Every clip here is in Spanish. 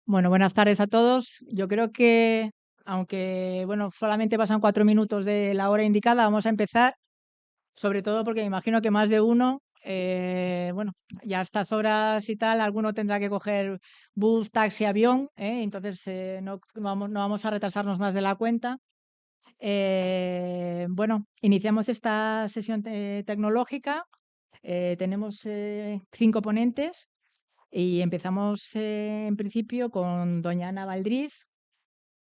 Bueno, buenas tardes a todos. Yo creo que, aunque bueno, solamente pasan 4 minutos de la hora indicada, vamos a empezar, sobre todo porque me imagino que más de uno, bueno, ya a estas horas y tal, alguno tendrá que coger bus, taxi, avión, ¿eh? Entonces no vamos a retrasarnos más de la cuenta. Bueno, iniciamos esta sesión tecnológica. Tenemos 5 ponentes. Y empezamos en principio con doña Ana Valdrís,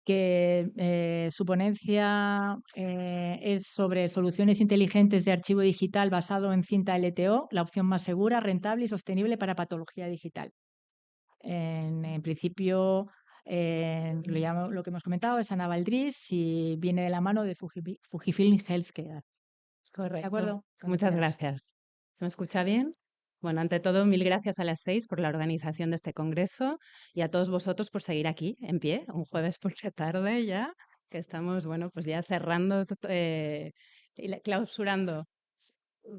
que su ponencia es sobre soluciones inteligentes de archivo digital basado en cinta LTO, la opción más segura, rentable y sostenible para patología digital. En principio, lo que hemos comentado es Ana Valdrís y viene de la mano de Fujifilm Healthcare. ¿De Correcto. acuerdo? Cuando Muchas quieras. gracias. ¿Se me escucha bien? Bueno, ante todo, mil gracias a las 6 por la organización de este congreso y a todos vosotros por seguir aquí en pie, un jueves por la tarde ya, que estamos, bueno, pues ya cerrando y clausurando.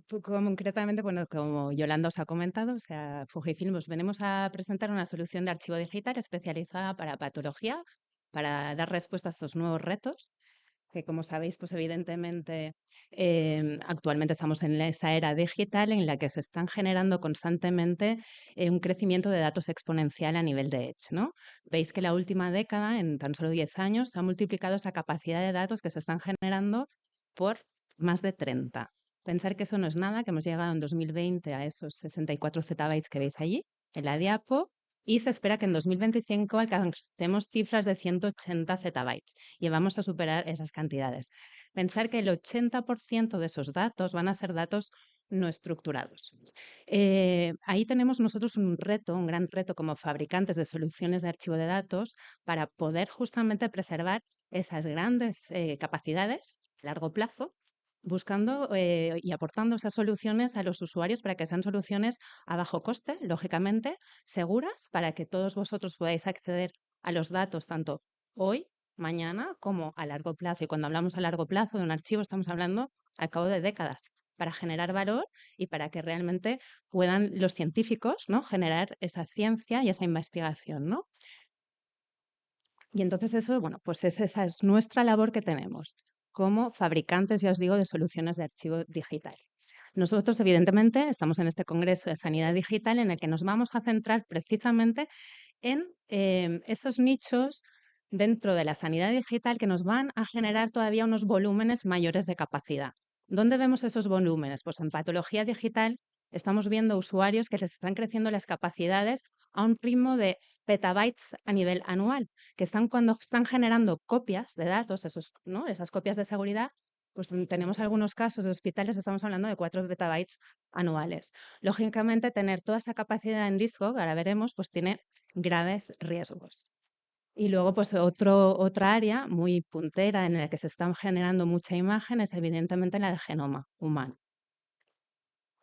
Concretamente, bueno, como Yolanda os ha comentado, o sea, Fujifilm, os venimos a presentar una solución de archivo digital especializada para patología, para dar respuesta a estos nuevos retos que como sabéis, pues evidentemente actualmente estamos en esa era digital en la que se están generando constantemente un crecimiento de datos exponencial a nivel de Edge, ¿no? Veis que la última década, en tan solo 10 años, se ha multiplicado esa capacidad de datos que se están generando por más de 30. Pensar que eso no es nada, que hemos llegado en 2020 a esos 64 zettabytes que veis allí en la diapo, y se espera que en 2025 alcancemos cifras de 180 zettabytes y vamos a superar esas cantidades. Pensar que el 80% de esos datos van a ser datos no estructurados. Ahí tenemos nosotros un reto, un gran reto como fabricantes de soluciones de archivo de datos para poder justamente preservar esas grandes capacidades a largo plazo, buscando y aportando esas soluciones a los usuarios para que sean soluciones a bajo coste, lógicamente, seguras, para que todos vosotros podáis acceder a los datos tanto hoy, mañana, como a largo plazo. Y cuando hablamos a largo plazo de un archivo, estamos hablando al cabo de décadas, para generar valor y para que realmente puedan los científicos, ¿no?, generar esa ciencia y esa investigación, ¿no? Y entonces eso, bueno, pues esa es nuestra labor que tenemos como fabricantes, ya os digo, de soluciones de archivo digital. Nosotros, evidentemente, estamos en este Congreso de Sanidad Digital en el que nos vamos a centrar precisamente en esos nichos dentro de la sanidad digital que nos van a generar todavía unos volúmenes mayores de capacidad. ¿Dónde vemos esos volúmenes? Pues en patología digital estamos viendo usuarios que les están creciendo las capacidades a un ritmo de petabytes a nivel anual, que están cuando están generando copias de datos, esos, ¿no?, esas copias de seguridad, pues tenemos algunos casos de hospitales, estamos hablando de 4 petabytes anuales. Lógicamente, tener toda esa capacidad en disco, que ahora veremos, pues tiene graves riesgos. Y luego, pues otra área muy puntera en la que se están generando mucha imagen es evidentemente la del genoma humano.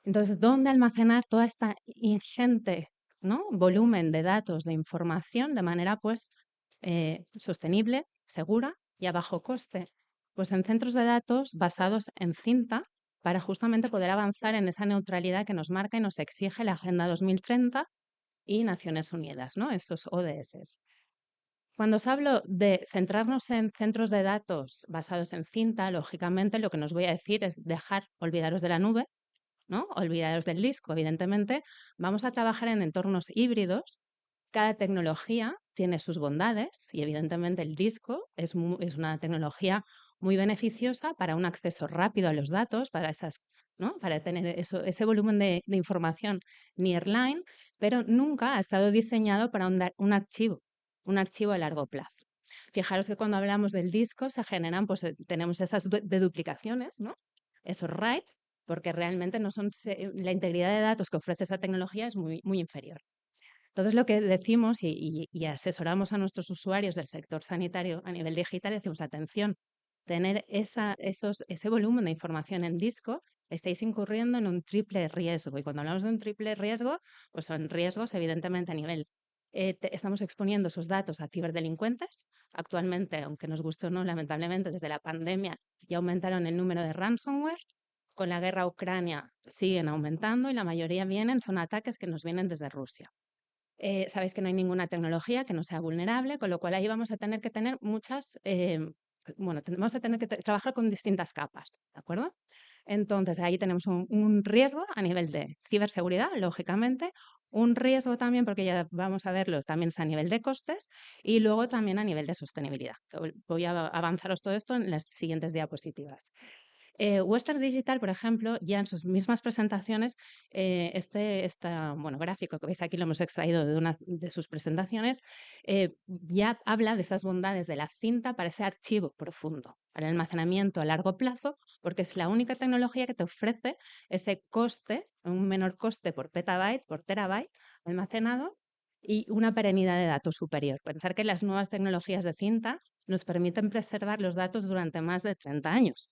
Entonces, ¿dónde almacenar toda esta ingente, ¿no?, volumen de datos, de información, de manera pues sostenible, segura y a bajo coste? Pues en centros de datos basados en cinta para justamente poder avanzar en esa neutralidad que nos marca y nos exige la Agenda 2030 y Naciones Unidas, ¿no?, esos ODS. Cuando os hablo de centrarnos en centros de datos basados en cinta, lógicamente lo que nos voy a decir es olvidaros de la nube, ¿no?, olvidaros del disco, evidentemente. Vamos a trabajar en entornos híbridos. Cada tecnología tiene sus bondades y evidentemente el disco es una tecnología muy beneficiosa para un acceso rápido a los datos, para esas, ¿no?, para tener ese volumen de información nearline, pero nunca ha estado diseñado para un archivo a largo plazo. Fijaros que cuando hablamos del disco se generan, pues tenemos esas duplicaciones, ¿no?, esos writes, porque realmente no son la integridad de datos que ofrece esa tecnología es muy, muy inferior. Entonces, lo que decimos y asesoramos a nuestros usuarios del sector sanitario a nivel digital, decimos, atención, tener ese volumen de información en disco, estáis incurriendo en un triple riesgo. Y cuando hablamos de un triple riesgo, pues son riesgos, evidentemente, a nivel estamos exponiendo esos datos a ciberdelincuentes. Actualmente, aunque nos guste o no, lamentablemente, desde la pandemia ya aumentaron el número de ransomware. Con la guerra a Ucrania siguen aumentando y la mayoría son ataques que nos vienen desde Rusia. Sabéis que no hay ninguna tecnología que no sea vulnerable, con lo cual ahí vamos a tener que tener muchas, bueno, vamos a tener que trabajar con distintas capas, ¿de acuerdo? Entonces, ahí tenemos un riesgo a nivel de ciberseguridad, lógicamente, un riesgo también, porque ya vamos a verlo, también es a nivel de costes y luego también a nivel de sostenibilidad. Voy a avanzaros todo esto en las siguientes diapositivas. Western Digital, por ejemplo, ya en sus mismas presentaciones, bueno, gráfico que veis aquí lo hemos extraído de una de sus presentaciones, ya habla de esas bondades de la cinta para ese archivo profundo, para el almacenamiento a largo plazo, porque es la única tecnología que te ofrece ese coste, un menor coste por petabyte, por terabyte almacenado y una perenidad de datos superior. Pensar que las nuevas tecnologías de cinta nos permiten preservar los datos durante más de 30 años.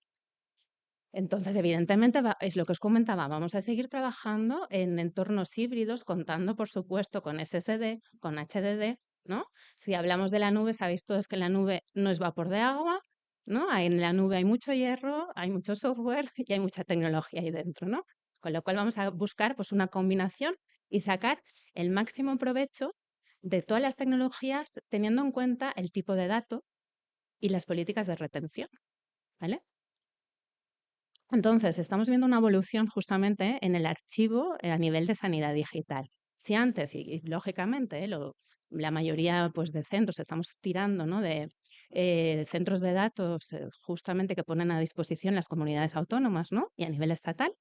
Entonces, evidentemente, es lo que os comentaba, vamos a seguir trabajando en entornos híbridos, contando, por supuesto, con SSD, con HDD, ¿no? Si hablamos de la nube, sabéis todos que la nube no es vapor de agua, ¿no? En la nube hay mucho hierro, hay mucho software y hay mucha tecnología ahí dentro, ¿no? Con lo cual vamos a buscar pues, una combinación y sacar el máximo provecho de todas las tecnologías, teniendo en cuenta el tipo de dato y las políticas de retención, ¿vale? Entonces, estamos viendo una evolución justamente en el archivo a nivel de sanidad digital. Si antes, y lógicamente, la mayoría pues, de centros estamos tirando, ¿no? de centros de datos justamente que ponen a disposición las comunidades autónomas, ¿no? Y a nivel estatal,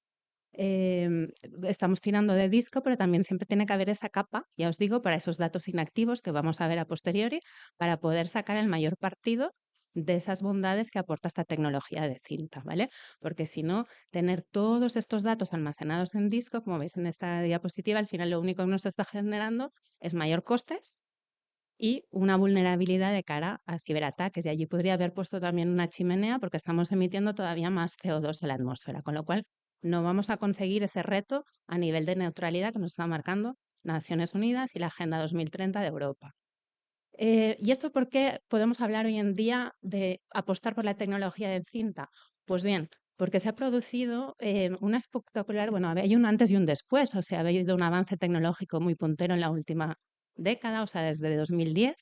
estamos tirando de disco, pero también siempre tiene que haber esa capa, ya os digo, para esos datos inactivos que vamos a ver a posteriori, para poder sacar el mayor partido de esas bondades que aporta esta tecnología de cinta, ¿vale? Porque si no, tener todos estos datos almacenados en disco, como veis en esta diapositiva, al final lo único que nos está generando es mayor costes y una vulnerabilidad de cara a ciberataques. Y allí podría haber puesto también una chimenea porque estamos emitiendo todavía más CO2 a la atmósfera, con lo cual no vamos a conseguir ese reto a nivel de neutralidad que nos está marcando Naciones Unidas y la Agenda 2030 de Europa. ¿Y esto por qué podemos hablar hoy en día de apostar por la tecnología de cinta? Pues bien, porque se ha producido una espectacular, bueno, hay un antes y un después, o sea, ha habido un avance tecnológico muy puntero en la última década, o sea, desde 2010.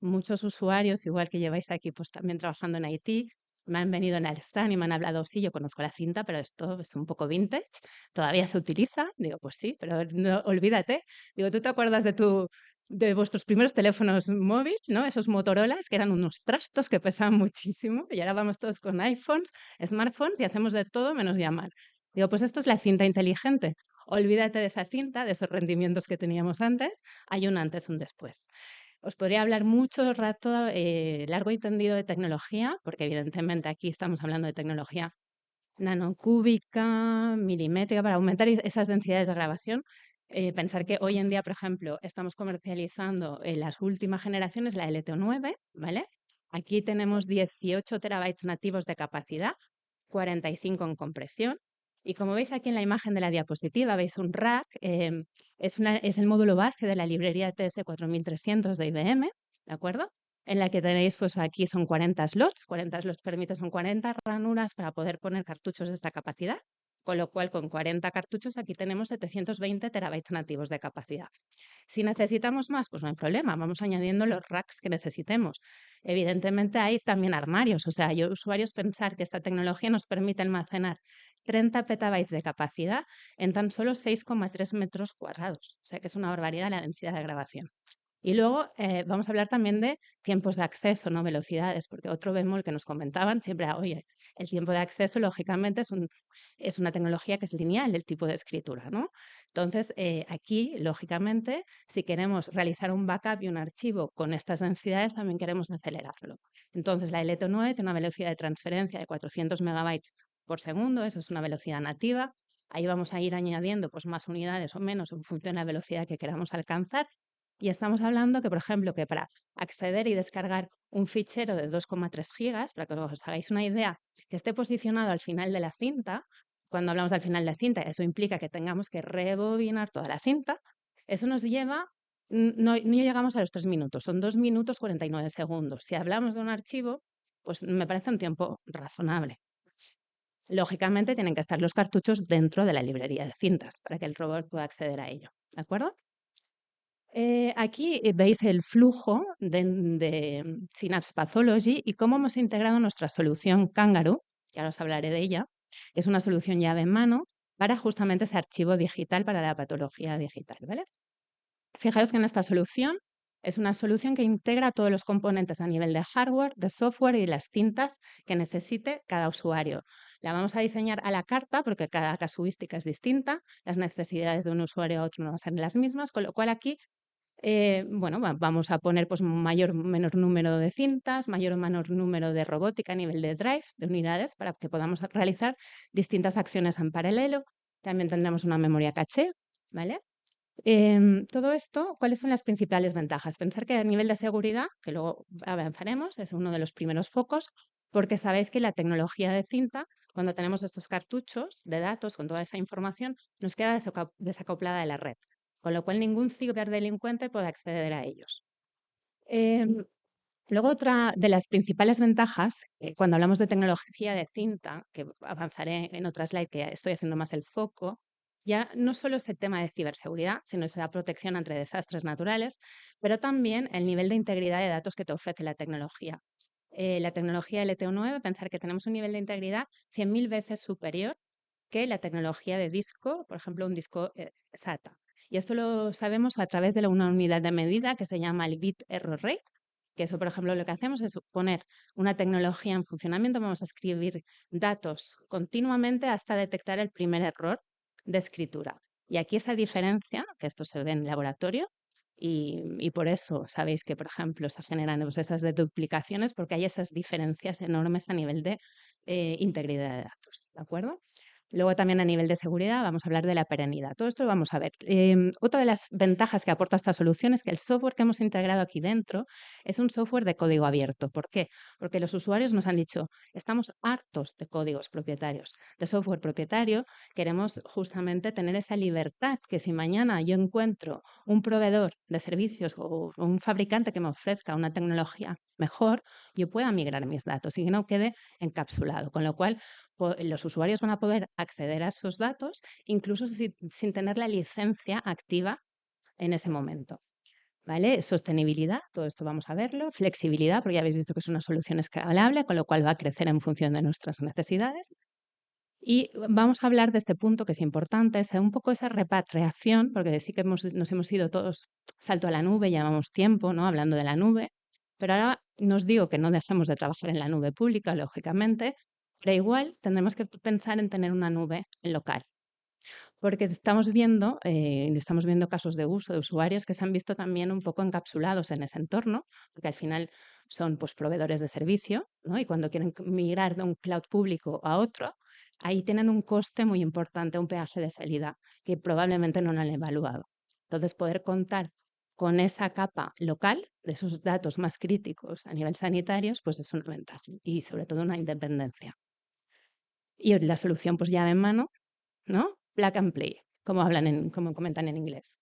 Muchos usuarios, igual que lleváis aquí, pues también trabajando en IT, me han venido en el stand y me han hablado, sí, yo conozco la cinta, pero esto es un poco vintage, todavía se utiliza. Digo, pues sí, pero no, olvídate. Digo, ¿tú te acuerdas de vuestros primeros teléfonos móviles, ¿no? Esos Motorolas que eran unos trastos que pesaban muchísimo y ahora vamos todos con iPhones, smartphones y hacemos de todo menos llamar. Digo, pues esto es la cinta inteligente. Olvídate de esa cinta, de esos rendimientos que teníamos antes. Hay un antes, un después. Os podría hablar mucho rato, largo y tendido de tecnología, porque evidentemente aquí estamos hablando de tecnología nanocúbica, milimétrica, para aumentar esas densidades de grabación. Pensar que hoy en día, por ejemplo, estamos comercializando en las últimas generaciones la LTO9, ¿vale? Aquí tenemos 18 terabytes nativos de capacidad, 45 en compresión. Y como veis aquí en la imagen de la diapositiva, veis un rack, es el módulo base de la librería TS4300 de IBM, ¿de acuerdo? En la que tenéis, pues aquí son 40 slots, 40 slots permiten, son 40 ranuras para poder poner cartuchos de esta capacidad, con lo cual con 40 cartuchos aquí tenemos 720 terabytes nativos de capacidad. Si necesitamos más, pues no hay problema, vamos añadiendo los racks que necesitemos. Evidentemente hay también armarios, o sea, hay usuarios pensar que esta tecnología nos permite almacenar 30 petabytes de capacidad en tan solo 6,3 metros cuadrados, o sea que es una barbaridad la densidad de grabación. Y luego vamos a hablar también de tiempos de acceso, no velocidades, porque otro bemol que nos comentaban siempre, oye, el tiempo de acceso lógicamente es una tecnología que es lineal, el tipo de escritura, ¿no? Entonces, aquí, lógicamente, si queremos realizar un backup y un archivo con estas densidades, también queremos acelerarlo. Entonces, la LTO9 tiene una velocidad de transferencia de 400 megabytes por segundo, eso es una velocidad nativa. Ahí vamos a ir añadiendo pues, más unidades o menos en función de la velocidad que queramos alcanzar. Y estamos hablando que, por ejemplo, que para acceder y descargar un fichero de 2,3 gigas, para que os hagáis una idea, que esté posicionado al final de la cinta, cuando hablamos al final de la cinta, eso implica que tengamos que rebobinar toda la cinta, eso nos lleva, no llegamos a los 3 minutos, son 2 minutos 49 segundos. Si hablamos de un archivo, pues me parece un tiempo razonable. Lógicamente tienen que estar los cartuchos dentro de la librería de cintas para que el robot pueda acceder a ello, ¿de acuerdo? Aquí veis el flujo de Synapse Pathology y cómo hemos integrado nuestra solución Kangaroo, que ahora os hablaré de ella, que es una solución llave en mano para justamente ese archivo digital para la patología digital, ¿vale? Fijaros que en esta solución es una solución que integra todos los componentes a nivel de hardware, de software y las cintas que necesite cada usuario. La vamos a diseñar a la carta porque cada casuística es distinta, las necesidades de un usuario a otro no van a ser las mismas, con lo cual aquí bueno, vamos a poner pues mayor o menor número de cintas, mayor o menor número de robótica a nivel de drives, de unidades, para que podamos realizar distintas acciones en paralelo. También tendremos una memoria caché, ¿vale? Todo esto, ¿cuáles son las principales ventajas? Pensar que a nivel de seguridad, que luego avanzaremos, es uno de los primeros focos, porque sabéis que la tecnología de cinta, cuando tenemos estos cartuchos de datos con toda esa información, nos queda desacoplada de la red, con lo cual ningún ciberdelincuente puede acceder a ellos. Em, Luego, otra de las principales ventajas, cuando hablamos de tecnología de cinta, que avanzaré en otra slide que estoy haciendo más el foco, ya no solo es el tema de ciberseguridad, sino es la protección ante desastres naturales, pero también el nivel de integridad de datos que te ofrece la tecnología. La tecnología LTO9, pensar que tenemos un nivel de integridad 100.000 veces superior que la tecnología de disco, por ejemplo, un disco SATA. Y esto lo sabemos a través de una unidad de medida que se llama el bit error rate, que eso, por ejemplo, lo que hacemos es poner una tecnología en funcionamiento, vamos a escribir datos continuamente hasta detectar el primer error de escritura. Y aquí esa diferencia, que esto se ve en laboratorio, y por eso sabéis que, por ejemplo, se generan pues, esas deduplicaciones, porque hay esas diferencias enormes a nivel de integridad de datos, ¿de acuerdo? Luego también a nivel de seguridad vamos a hablar de la perennidad. Todo esto lo vamos a ver. Otra de las ventajas que aporta esta solución es que el software que hemos integrado aquí dentro es un software de código abierto. ¿Por qué? Porque los usuarios nos han dicho, estamos hartos de códigos propietarios, de software propietario, queremos justamente tener esa libertad que si mañana yo encuentro un proveedor de servicios o un fabricante que me ofrezca una tecnología mejor, yo pueda migrar mis datos y que no quede encapsulado. Con lo cual, los usuarios van a poder acceder a esos datos incluso sin tener la licencia activa en ese momento. ¿Vale? Sostenibilidad, todo esto vamos a verlo. Flexibilidad, porque ya habéis visto que es una solución escalable, con lo cual va a crecer en función de nuestras necesidades. Y vamos a hablar de este punto que es importante, es un poco esa repatriación, porque sí que nos hemos ido todos salto a la nube, llevamos tiempo, ¿no? Hablando de la nube, pero ahora nos digo que no dejemos de trabajar en la nube pública, lógicamente, pero igual tendremos que pensar en tener una nube local, porque estamos viendo casos de uso de usuarios que se han visto también un poco encapsulados en ese entorno, porque al final son pues, proveedores de servicio, ¿no? Y cuando quieren migrar de un cloud público a otro, ahí tienen un coste muy importante, un peaje de salida, que probablemente no lo han evaluado. Entonces, poder contar con esa capa local de esos datos más críticos a nivel sanitarios, pues es una ventaja y sobre todo una independencia. Y la solución, pues llave en mano, ¿no? Plug and play, como comentan en inglés.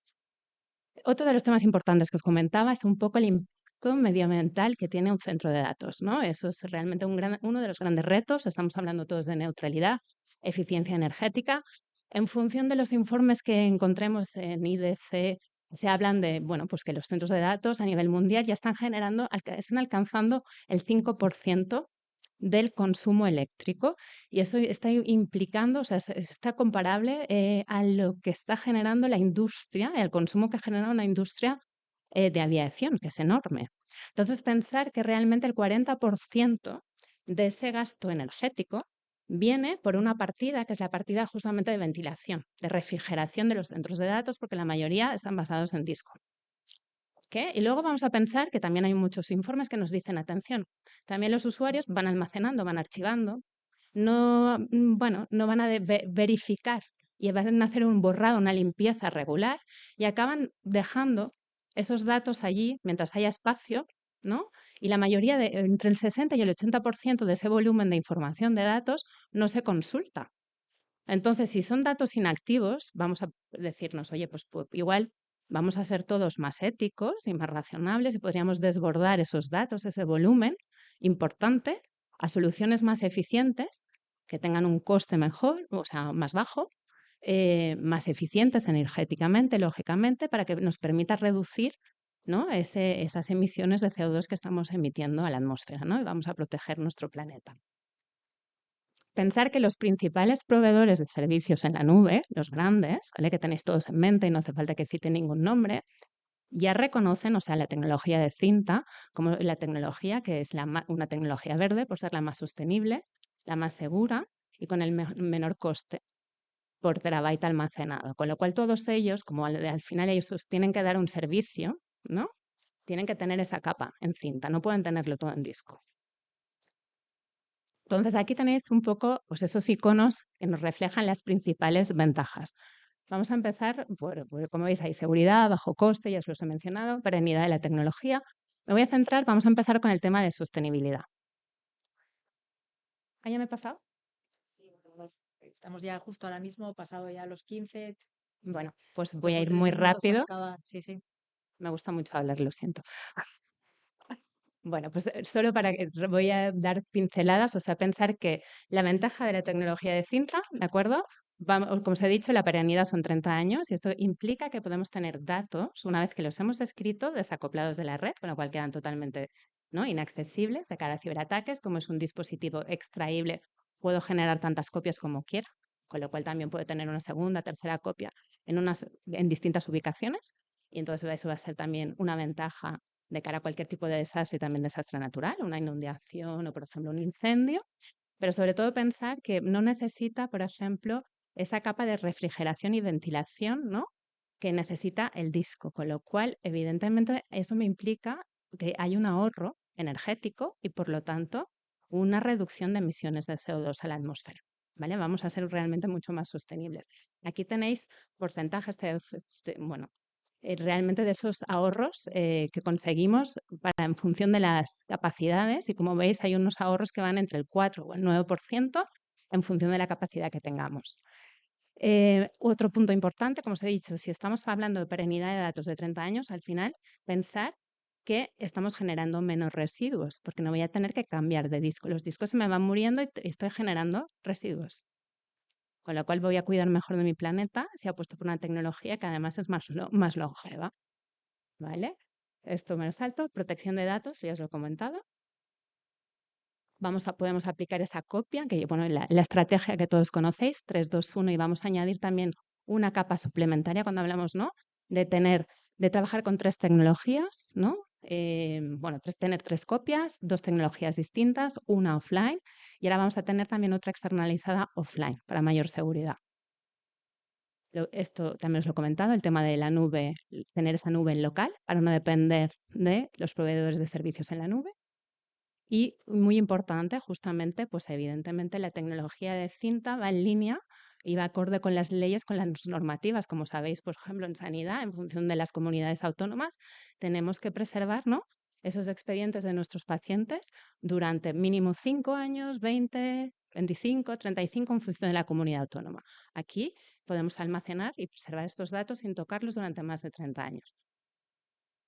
Otro de los temas importantes que os comentaba es un poco el impacto medioambiental que tiene un centro de datos, ¿no? Eso es realmente uno de los grandes retos. Estamos hablando todos de neutralidad, eficiencia energética. En función de los informes que encontremos en IDC, se hablan de, bueno, pues que los centros de datos a nivel mundial ya están están alcanzando el 5% del consumo eléctrico y eso está implicando, o sea, está comparable a lo que está generando la industria, el consumo que genera una industria de aviación, que es enorme. Entonces, pensar que realmente el 40% de ese gasto energético viene por una partida, que es la partida justamente de ventilación, de refrigeración de los centros de datos, porque la mayoría están basados en disco. ¿Qué? Y luego vamos a pensar que también hay muchos informes que nos dicen, atención, también los usuarios van almacenando, van archivando, no, bueno, no van a verificar y van a hacer un borrado, una limpieza regular y acaban dejando esos datos allí mientras haya espacio, ¿no? Y la mayoría entre el 60 y el 80% de ese volumen de información de datos no se consulta. Entonces, si son datos inactivos, vamos a decirnos, oye, pues igual vamos a ser todos más éticos y más razonables y podríamos desbordar esos datos, ese volumen importante, a soluciones más eficientes que tengan un coste mejor, o sea, más bajo, más eficientes energéticamente, lógicamente, para que nos permita reducir, ¿no? esas emisiones de CO2 que estamos emitiendo a la atmósfera, ¿no? Y vamos a proteger nuestro planeta. Pensar que los principales proveedores de servicios en la nube, los grandes, ¿vale? Que tenéis todos en mente y no hace falta que cite ningún nombre, ya reconocen, o sea, la tecnología de cinta como la tecnología que es una tecnología verde por ser la más sostenible, la más segura y con el menor coste por terabyte almacenado. Con lo cual todos ellos, como al final ellos tienen que dar un servicio, ¿no? Tienen que tener esa capa en cinta, no pueden tenerlo todo en disco. Entonces aquí tenéis un poco pues, esos iconos que nos reflejan las principales ventajas. Vamos a empezar por, como veis, hay seguridad, bajo coste, ya os los he mencionado, perennidad de la tecnología. Me voy a centrar, vamos a empezar con el tema de sostenibilidad. ¿Ah, ya me he pasado? Sí, estamos ya justo ahora mismo, pasado ya los 15, Bueno, pues voy 2 a o ir 3 muy minutos para rápido. acabar. Sí, sí. Me gusta mucho hablar, lo siento. Bueno, pues solo para que voy a dar pinceladas, o sea, pensar que la ventaja de la tecnología de cinta, ¿de acuerdo? Como os he dicho, la perennidad son 30 años y esto implica que podemos tener datos, una vez que los hemos escrito, desacoplados de la red, con lo cual quedan totalmente, ¿no? Inaccesibles de cara a ciberataques. Como es un dispositivo extraíble, puedo generar tantas copias como quiera, con lo cual también puedo tener una segunda, tercera copia en distintas ubicaciones. Y entonces eso va a ser también una ventaja de cara a cualquier tipo de desastre y también desastre natural, una inundación o, por ejemplo, un incendio, pero sobre todo pensar que no necesita, por ejemplo, esa capa de refrigeración y ventilación, ¿no? Que necesita el disco, con lo cual, evidentemente, eso me implica que hay un ahorro energético y, por lo tanto, una reducción de emisiones de CO2 a la atmósfera. ¿Vale? Vamos a ser realmente mucho más sostenibles. Aquí tenéis porcentajes bueno, realmente de esos ahorros que conseguimos en función de las capacidades y como veis hay unos ahorros que van entre el 4 o el 9% en función de la capacidad que tengamos. Otro punto importante, como os he dicho, si estamos hablando de perennidad de datos de 30 años, al final pensar que estamos generando menos residuos, porque no voy a tener que cambiar de disco. Los discos se me van muriendo y estoy generando residuos. Con lo cual voy a cuidar mejor de mi planeta si apuesto por una tecnología que además es más longeva. ¿Vale? Esto me lo salto. Protección de datos, ya os lo he comentado. Podemos aplicar esa copia, que bueno, la estrategia que todos conocéis, 3, 2, 1, y vamos a añadir también una capa suplementaria cuando hablamos, ¿no? De trabajar con 3 tecnologías, ¿no? Bueno, tener 3 copias, 2 tecnologías distintas, una offline, y ahora vamos a tener también otra externalizada offline para mayor seguridad. Esto también os lo he comentado, el tema de la nube, tener esa nube en local para no depender de los proveedores de servicios en la nube. Y muy importante, justamente, pues evidentemente la tecnología de cinta va en línea y va acorde con las leyes, con las normativas. Como sabéis, por ejemplo, en sanidad, en función de las comunidades autónomas, tenemos que preservar, ¿no? Esos expedientes de nuestros pacientes durante mínimo 5 años, 20, 25, 35, en función de la comunidad autónoma. Aquí podemos almacenar y preservar estos datos sin tocarlos durante más de 30 años.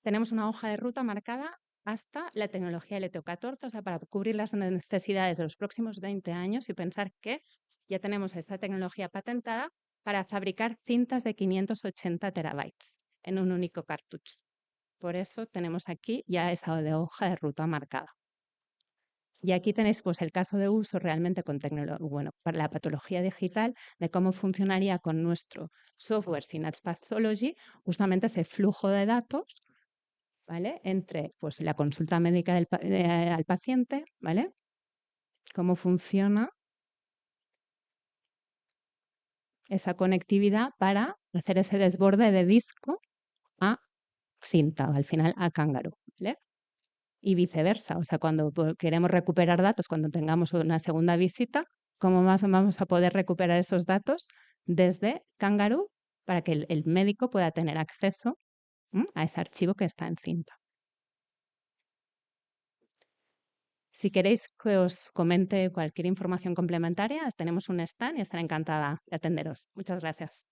Tenemos una hoja de ruta marcada hasta la tecnología LTO14, o sea, para cubrir las necesidades de los próximos 20 años y pensar que ya tenemos esta tecnología patentada para fabricar cintas de 580 terabytes en un único cartucho. Por eso tenemos aquí ya esa hoja de ruta marcada. Y aquí tenéis pues, el caso de uso realmente con para la patología digital, de cómo funcionaría con nuestro software Synapse Pathology, justamente ese flujo de datos, ¿vale? Entre pues, la consulta médica al paciente, ¿vale? Cómo funciona esa conectividad para hacer ese desborde de disco a cinta, al final a Kangaroo, ¿vale? Y viceversa, o sea, cuando queremos recuperar datos, cuando tengamos una segunda visita, ¿cómo más vamos a poder recuperar esos datos desde Kangaroo para que el médico pueda tener acceso a ese archivo que está en cinta? Si queréis que os comente cualquier información complementaria, tenemos un stand y estaré encantada de atenderos. Muchas gracias.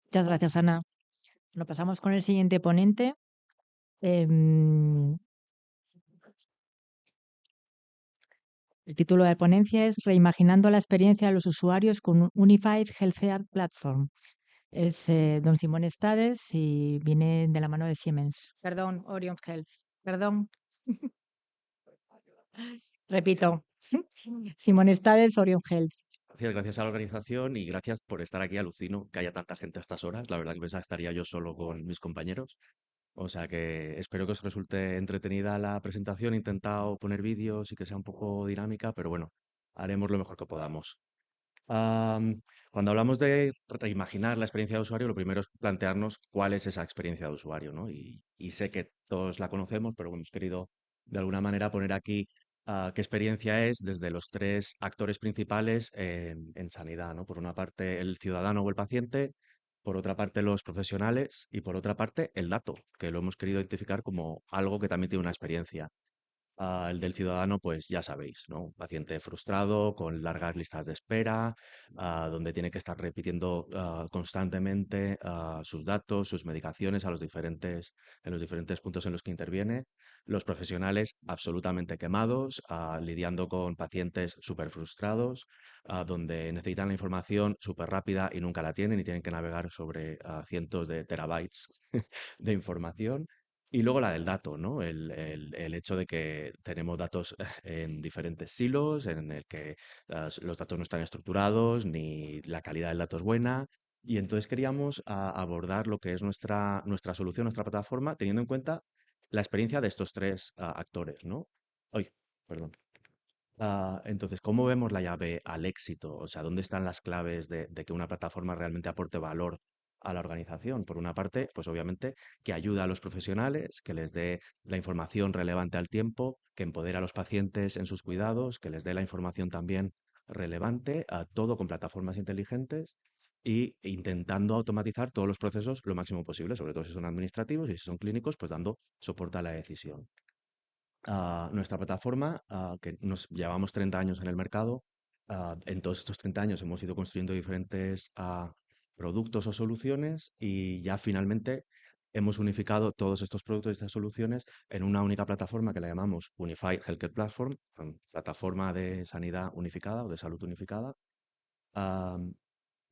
Muchas gracias, Ana. Bueno, pasamos con el siguiente ponente. Em, El título de la ponencia es Reimaginando la experiencia de los usuarios con un Unified Healthcare Platform. Es don Simón Estades y viene de la mano de Siemens. Perdón, Orion Health. Perdón. Repito. Simón Estades, Orion Health. Gracias a la organización y gracias por estar aquí. Alucino que haya tanta gente a estas horas. La verdad que pensaba que estaría yo solo con mis compañeros. O sea que espero que os resulte entretenida la presentación. He intentado poner vídeos y que sea un poco dinámica, pero bueno, haremos lo mejor que podamos. Cuando hablamos de reimaginar la experiencia de usuario, lo primero es plantearnos cuál es esa experiencia de usuario, ¿no? Y sé que todos la conocemos, pero bueno, hemos querido de alguna manera poner aquí qué experiencia es desde los tres actores principales en sanidad, ¿no? Por una parte, el ciudadano o el paciente, por otra parte, los profesionales y por otra parte, el dato, que lo hemos querido identificar como algo que también tiene una experiencia. El del ciudadano, pues ya sabéis, ¿no? Un paciente frustrado, con largas listas de espera, donde tiene que estar repitiendo constantemente sus datos, sus medicaciones en los diferentes puntos en los que interviene. Los profesionales absolutamente quemados, lidiando con pacientes súper frustrados, donde necesitan la información súper rápida y nunca la tienen y tienen que navegar sobre cientos de terabytes de información. Y luego la del dato, ¿no? El hecho de que tenemos datos en diferentes silos, en el que los datos no están estructurados, ni la calidad del dato es buena. Y entonces queríamos abordar lo que es nuestra solución, nuestra plataforma, teniendo en cuenta la experiencia de estos tres actores, ¿no? Ay, perdón. Entonces, ¿cómo vemos la llave al éxito? O sea, ¿dónde están las claves de que una plataforma realmente aporte valor a la organización? Por una parte, pues obviamente que ayuda a los profesionales, que les dé la información relevante al tiempo, que empodera a los pacientes en sus cuidados, que les dé la información también relevante, a todo con plataformas inteligentes y intentando automatizar todos los procesos lo máximo posible, sobre todo si son administrativos y si son clínicos, pues dando soporte a la decisión. Nuestra plataforma, que nos llevamos 30 años en el mercado, en todos estos 30 años hemos ido construyendo diferentes productos o soluciones y ya finalmente hemos unificado todos estos productos y estas soluciones en una única plataforma que la llamamos Unified Healthcare Platform, plataforma de sanidad unificada o de salud unificada. Am,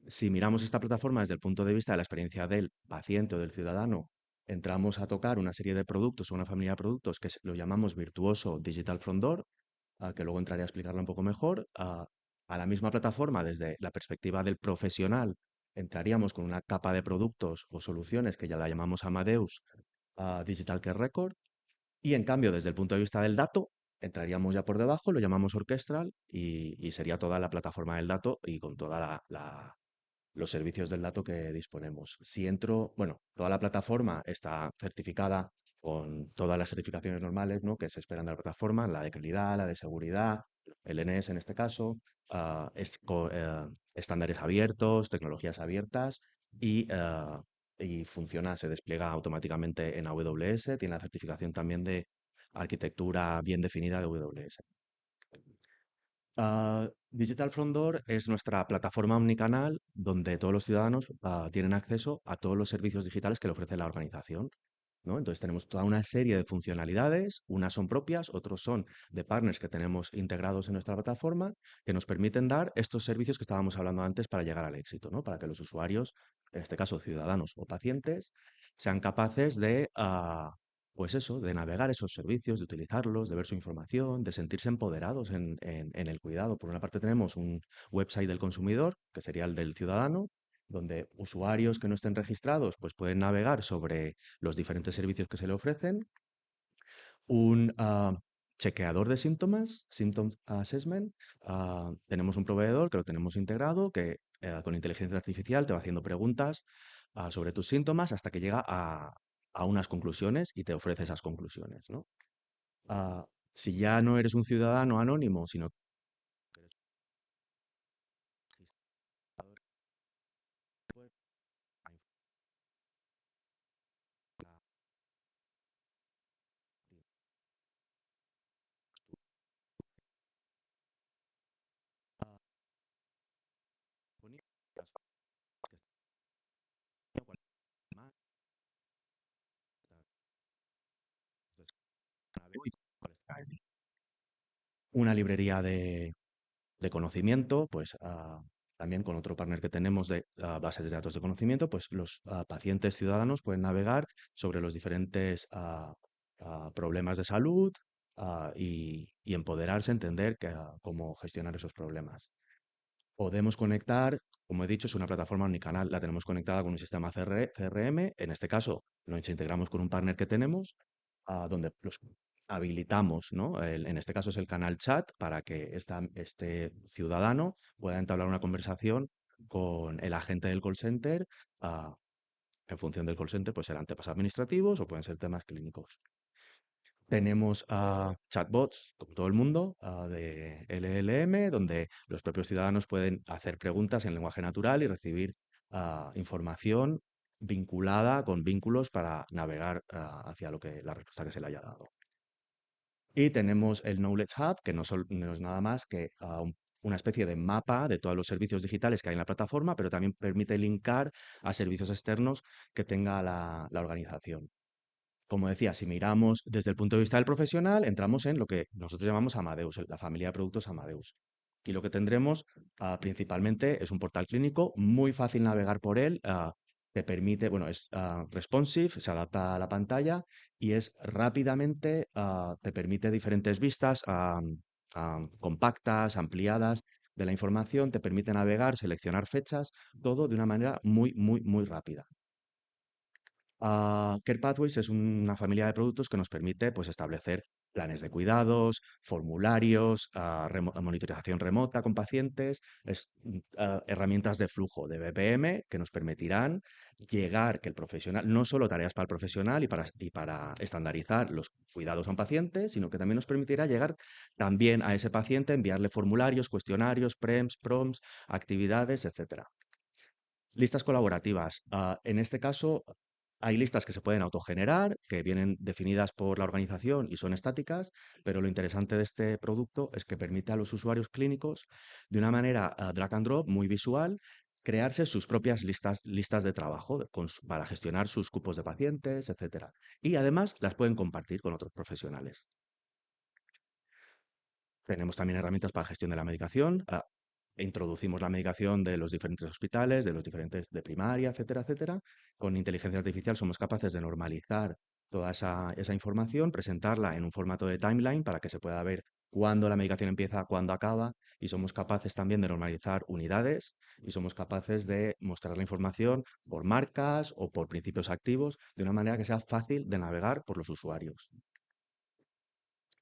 si miramos esta plataforma desde el punto de vista de la experiencia del paciente o del ciudadano, entramos a tocar una serie de productos o una familia de productos que lo llamamos Virtuoso Digital Front Door, que luego entraré a explicarla un poco mejor. A la misma plataforma, desde la perspectiva del profesional, entraríamos con una capa de productos o soluciones que ya la llamamos Amadeus Digital Care Record. Y en cambio, desde el punto de vista del dato, entraríamos ya por debajo, lo llamamos Orchestral y sería toda la plataforma del dato y con toda los servicios del dato que disponemos. Si entro, bueno, toda la plataforma está certificada con todas las certificaciones normales, ¿no? Que se esperan de la plataforma, la de calidad, la de seguridad, el NS en este caso, estándares abiertos, tecnologías abiertas y funciona, se despliega automáticamente en AWS, tiene la certificación también de arquitectura bien definida de AWS. Digital Front Door es nuestra plataforma omnicanal donde todos los ciudadanos tienen acceso a todos los servicios digitales que le ofrece la organización, ¿no? Entonces tenemos toda una serie de funcionalidades, unas son propias, otros son de partners que tenemos integrados en nuestra plataforma, que nos permiten dar estos servicios que estábamos hablando antes para llegar al éxito, ¿no? Para que los usuarios, en este caso ciudadanos o pacientes, sean capaces de pues eso, de navegar esos servicios, de utilizarlos, de ver su información, de sentirse empoderados en el cuidado. Por una parte tenemos un website del consumidor, que sería el del ciudadano, donde usuarios que no estén registrados pues pueden navegar sobre los diferentes servicios que se le ofrecen. Un chequeador de síntomas, Symptom Assessment. Tenemos un proveedor que lo tenemos integrado, que con inteligencia artificial te va haciendo preguntas sobre tus síntomas hasta que llega a unas conclusiones y te ofrece esas conclusiones, ¿no? Ah, si ya no eres un ciudadano anónimo, sino que eres un registrador, pues, la disponible, las que están, cuál más, uy, cuál está. una librería de conocimiento, pues también con otro partner que tenemos de bases de datos de conocimiento, pues los pacientes ciudadanos pueden navegar sobre los diferentes problemas de salud y empoderarse, entender cómo gestionar esos problemas. Podemos conectar, como he dicho, es una plataforma omnicanal, la tenemos conectada con un sistema CRM, en este caso nos integramos con un partner que tenemos, donde los habilitamos, ¿no? En este caso es el canal chat para que este ciudadano pueda entablar una conversación con el agente del call center. En función del call center, pues serán temas administrativos o pueden ser temas clínicos. Tenemos chatbots, como todo el mundo, de LLM, donde los propios ciudadanos pueden hacer preguntas en lenguaje natural y recibir información vinculada con vínculos para navegar hacia la respuesta que se le haya dado. Y tenemos el Knowledge Hub, que no es nada más que una especie de mapa de todos los servicios digitales que hay en la plataforma, pero también permite linkar a servicios externos que tenga la organización. Como decía, si miramos desde el punto de vista del profesional, entramos en lo que nosotros llamamos Amadeus, la familia de productos Amadeus. Y lo que tendremos principalmente es un portal clínico, muy fácil navegar por él, te permite, bueno, es responsive, se adapta a la pantalla y es rápidamente, te permite diferentes vistas compactas, ampliadas de la información, te permite navegar, seleccionar fechas, todo de una manera muy, muy, muy rápida. Care Pathways es una familia de productos que nos permite pues, establecer planes de cuidados, formularios, monitorización remota con pacientes, herramientas de flujo de BPM que nos permitirán llegar, que el profesional, no solo tareas para el profesional y para estandarizar los cuidados a un paciente, sino que también nos permitirá llegar también a ese paciente, enviarle formularios, cuestionarios, PREMS, PROMS, actividades, etcétera. Listas colaborativas. En este caso, hay listas que se pueden autogenerar, que vienen definidas por la organización y son estáticas, pero lo interesante de este producto es que permite a los usuarios clínicos, de una manera drag and drop, muy visual, crearse sus propias listas de trabajo para gestionar sus cupos de pacientes, etcétera. Y además las pueden compartir con otros profesionales. Tenemos también herramientas para gestión de la medicación. Introducimos la medicación de los diferentes hospitales, de los diferentes de primaria, etcétera, etcétera. Con inteligencia artificial somos capaces de normalizar toda esa información, presentarla en un formato de timeline para que se pueda ver cuándo la medicación empieza, cuándo acaba, y somos capaces también de normalizar unidades y somos capaces de mostrar la información por marcas o por principios activos de una manera que sea fácil de navegar por los usuarios.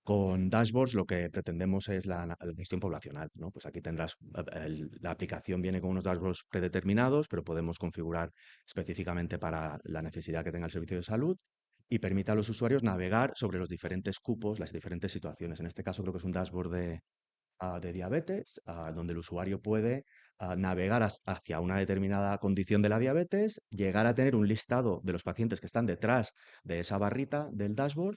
Con dashboards lo que pretendemos es la gestión poblacional, ¿no? Pues aquí tendrás, la aplicación viene con unos dashboards predeterminados, pero podemos configurar específicamente para la necesidad que tenga el servicio de salud y permite a los usuarios navegar sobre los diferentes cupos, las diferentes situaciones. En este caso creo que es un dashboard de diabetes, donde el usuario puede navegar hacia una determinada condición de la diabetes, llegar a tener un listado de los pacientes que están detrás de esa barrita del dashboard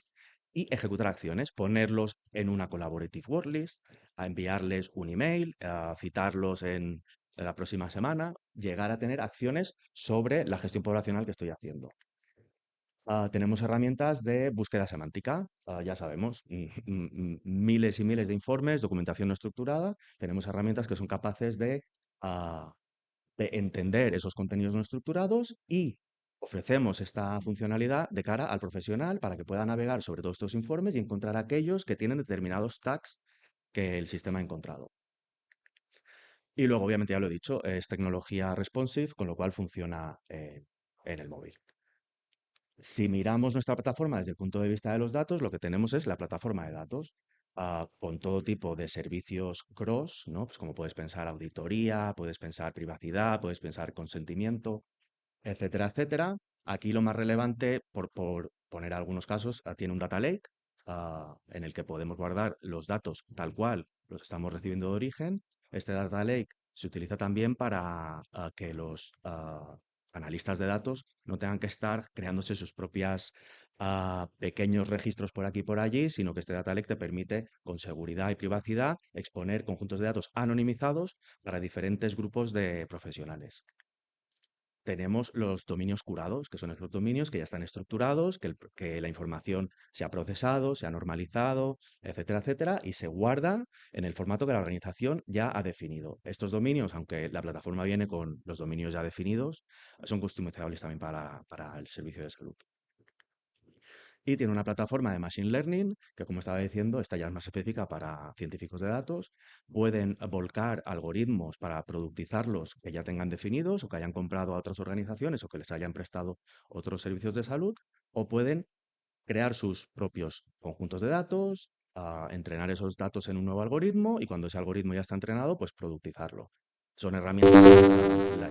y ejecutar acciones, ponerlos en una collaborative worklist, a enviarles un email, a citarlos en la próxima semana, llegar a tener acciones sobre la gestión poblacional que estoy haciendo. Tenemos herramientas de búsqueda semántica, ya sabemos, miles y miles de informes, documentación no estructurada. Tenemos herramientas que son capaces de entender esos contenidos no estructurados y ofrecemos esta funcionalidad de cara al profesional para que pueda navegar sobre todos estos informes y encontrar aquellos que tienen determinados tags que el sistema ha encontrado. Y luego, obviamente, ya lo he dicho, es tecnología responsive, con lo cual funciona en el móvil. Si miramos nuestra plataforma desde el punto de vista de los datos, lo que tenemos es la plataforma de datos con todo tipo de servicios cross, ¿no? Pues como puedes pensar auditoría, puedes pensar privacidad, puedes pensar consentimiento, etcétera, etcétera. Aquí lo más relevante, por poner algunos casos, tiene un data lake en el que podemos guardar los datos tal cual los estamos recibiendo de origen. Este data lake se utiliza también para que los analistas de datos no tengan que estar creándose sus propias pequeños registros por aquí y por allí, sino que este data lake te permite, con seguridad y privacidad, exponer conjuntos de datos anonimizados para diferentes grupos de profesionales. tenemos los dominios curados, que son esos dominios que ya están estructurados, que la información se ha procesado, se ha normalizado, etcétera, etcétera, y se guarda en el formato que la organización ya ha definido. Estos dominios, aunque la plataforma viene con los dominios ya definidos, son customizables también para el servicio de salud. Y tiene una plataforma de Machine Learning que, como estaba diciendo, esta ya es más específica para científicos de datos. Pueden volcar algoritmos para productizarlos que ya tengan definidos o que hayan comprado a otras organizaciones o que les hayan prestado otros servicios de salud, o pueden crear sus propios conjuntos de datos, entrenar esos datos en un nuevo algoritmo y cuando ese algoritmo ya está entrenado, pues productizarlo. Son herramientas,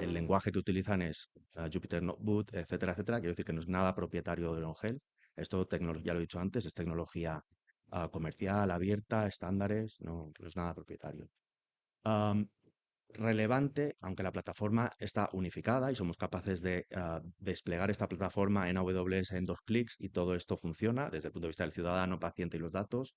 el lenguaje que utilizan es Jupyter Notebook, etcétera, etcétera. Quiero decir que no es nada propietario de OnHealth. Esto, ya lo he dicho antes, es tecnología comercial, abierta, estándares, no es nada propietario. Am, Relevante, aunque la plataforma está unificada y somos capaces de desplegar esta plataforma en AWS en 2 clics y todo esto funciona desde el punto de vista del ciudadano, paciente y los datos,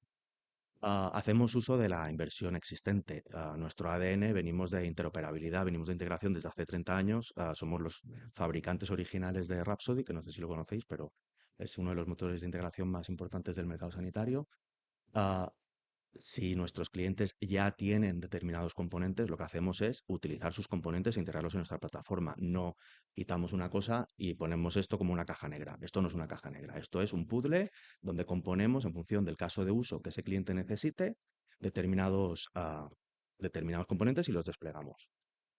hacemos uso de la inversión existente. Nuestro ADN venimos de interoperabilidad, venimos de integración desde hace 30 años. Somos los fabricantes originales de Rhapsody, que no sé si lo conocéis, pero es uno de los motores de integración más importantes del mercado sanitario. Ah, si nuestros clientes ya tienen determinados componentes, lo que hacemos es utilizar sus componentes e integrarlos en nuestra plataforma. No quitamos una cosa y ponemos esto como una caja negra. Esto no es una caja negra. Esto es un puzzle donde componemos en función del caso de uso que ese cliente necesite determinados componentes y los desplegamos.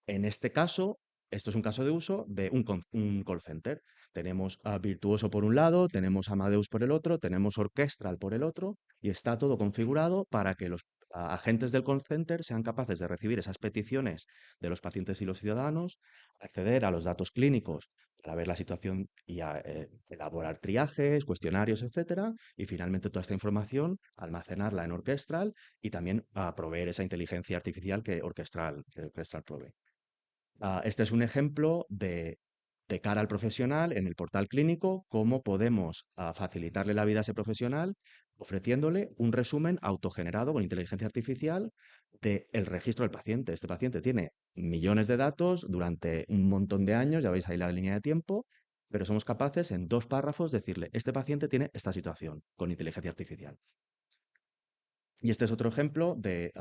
En este caso, esto es un caso de uso de un call center. Tenemos a Virtuoso por un lado, tenemos a Amadeus por el otro, tenemos Orchestral por el otro, y está todo configurado para que los agentes del call center sean capaces de recibir esas peticiones de los pacientes y los ciudadanos, acceder a los datos clínicos para ver la situación y elaborar triajes, cuestionarios, etcétera, y finalmente toda esta información almacenarla en Orchestral y también proveer esa inteligencia artificial que Orchestral provee. Este es un ejemplo de cara al profesional en el portal clínico, cómo podemos facilitarle la vida a ese profesional ofreciéndole un resumen autogenerado con inteligencia artificial del registro del paciente. Este paciente tiene millones de datos durante un montón de años, ya veis ahí la línea de tiempo, pero somos capaces en 2 párrafos decirle, este paciente tiene esta situación con inteligencia artificial. Y este es otro ejemplo de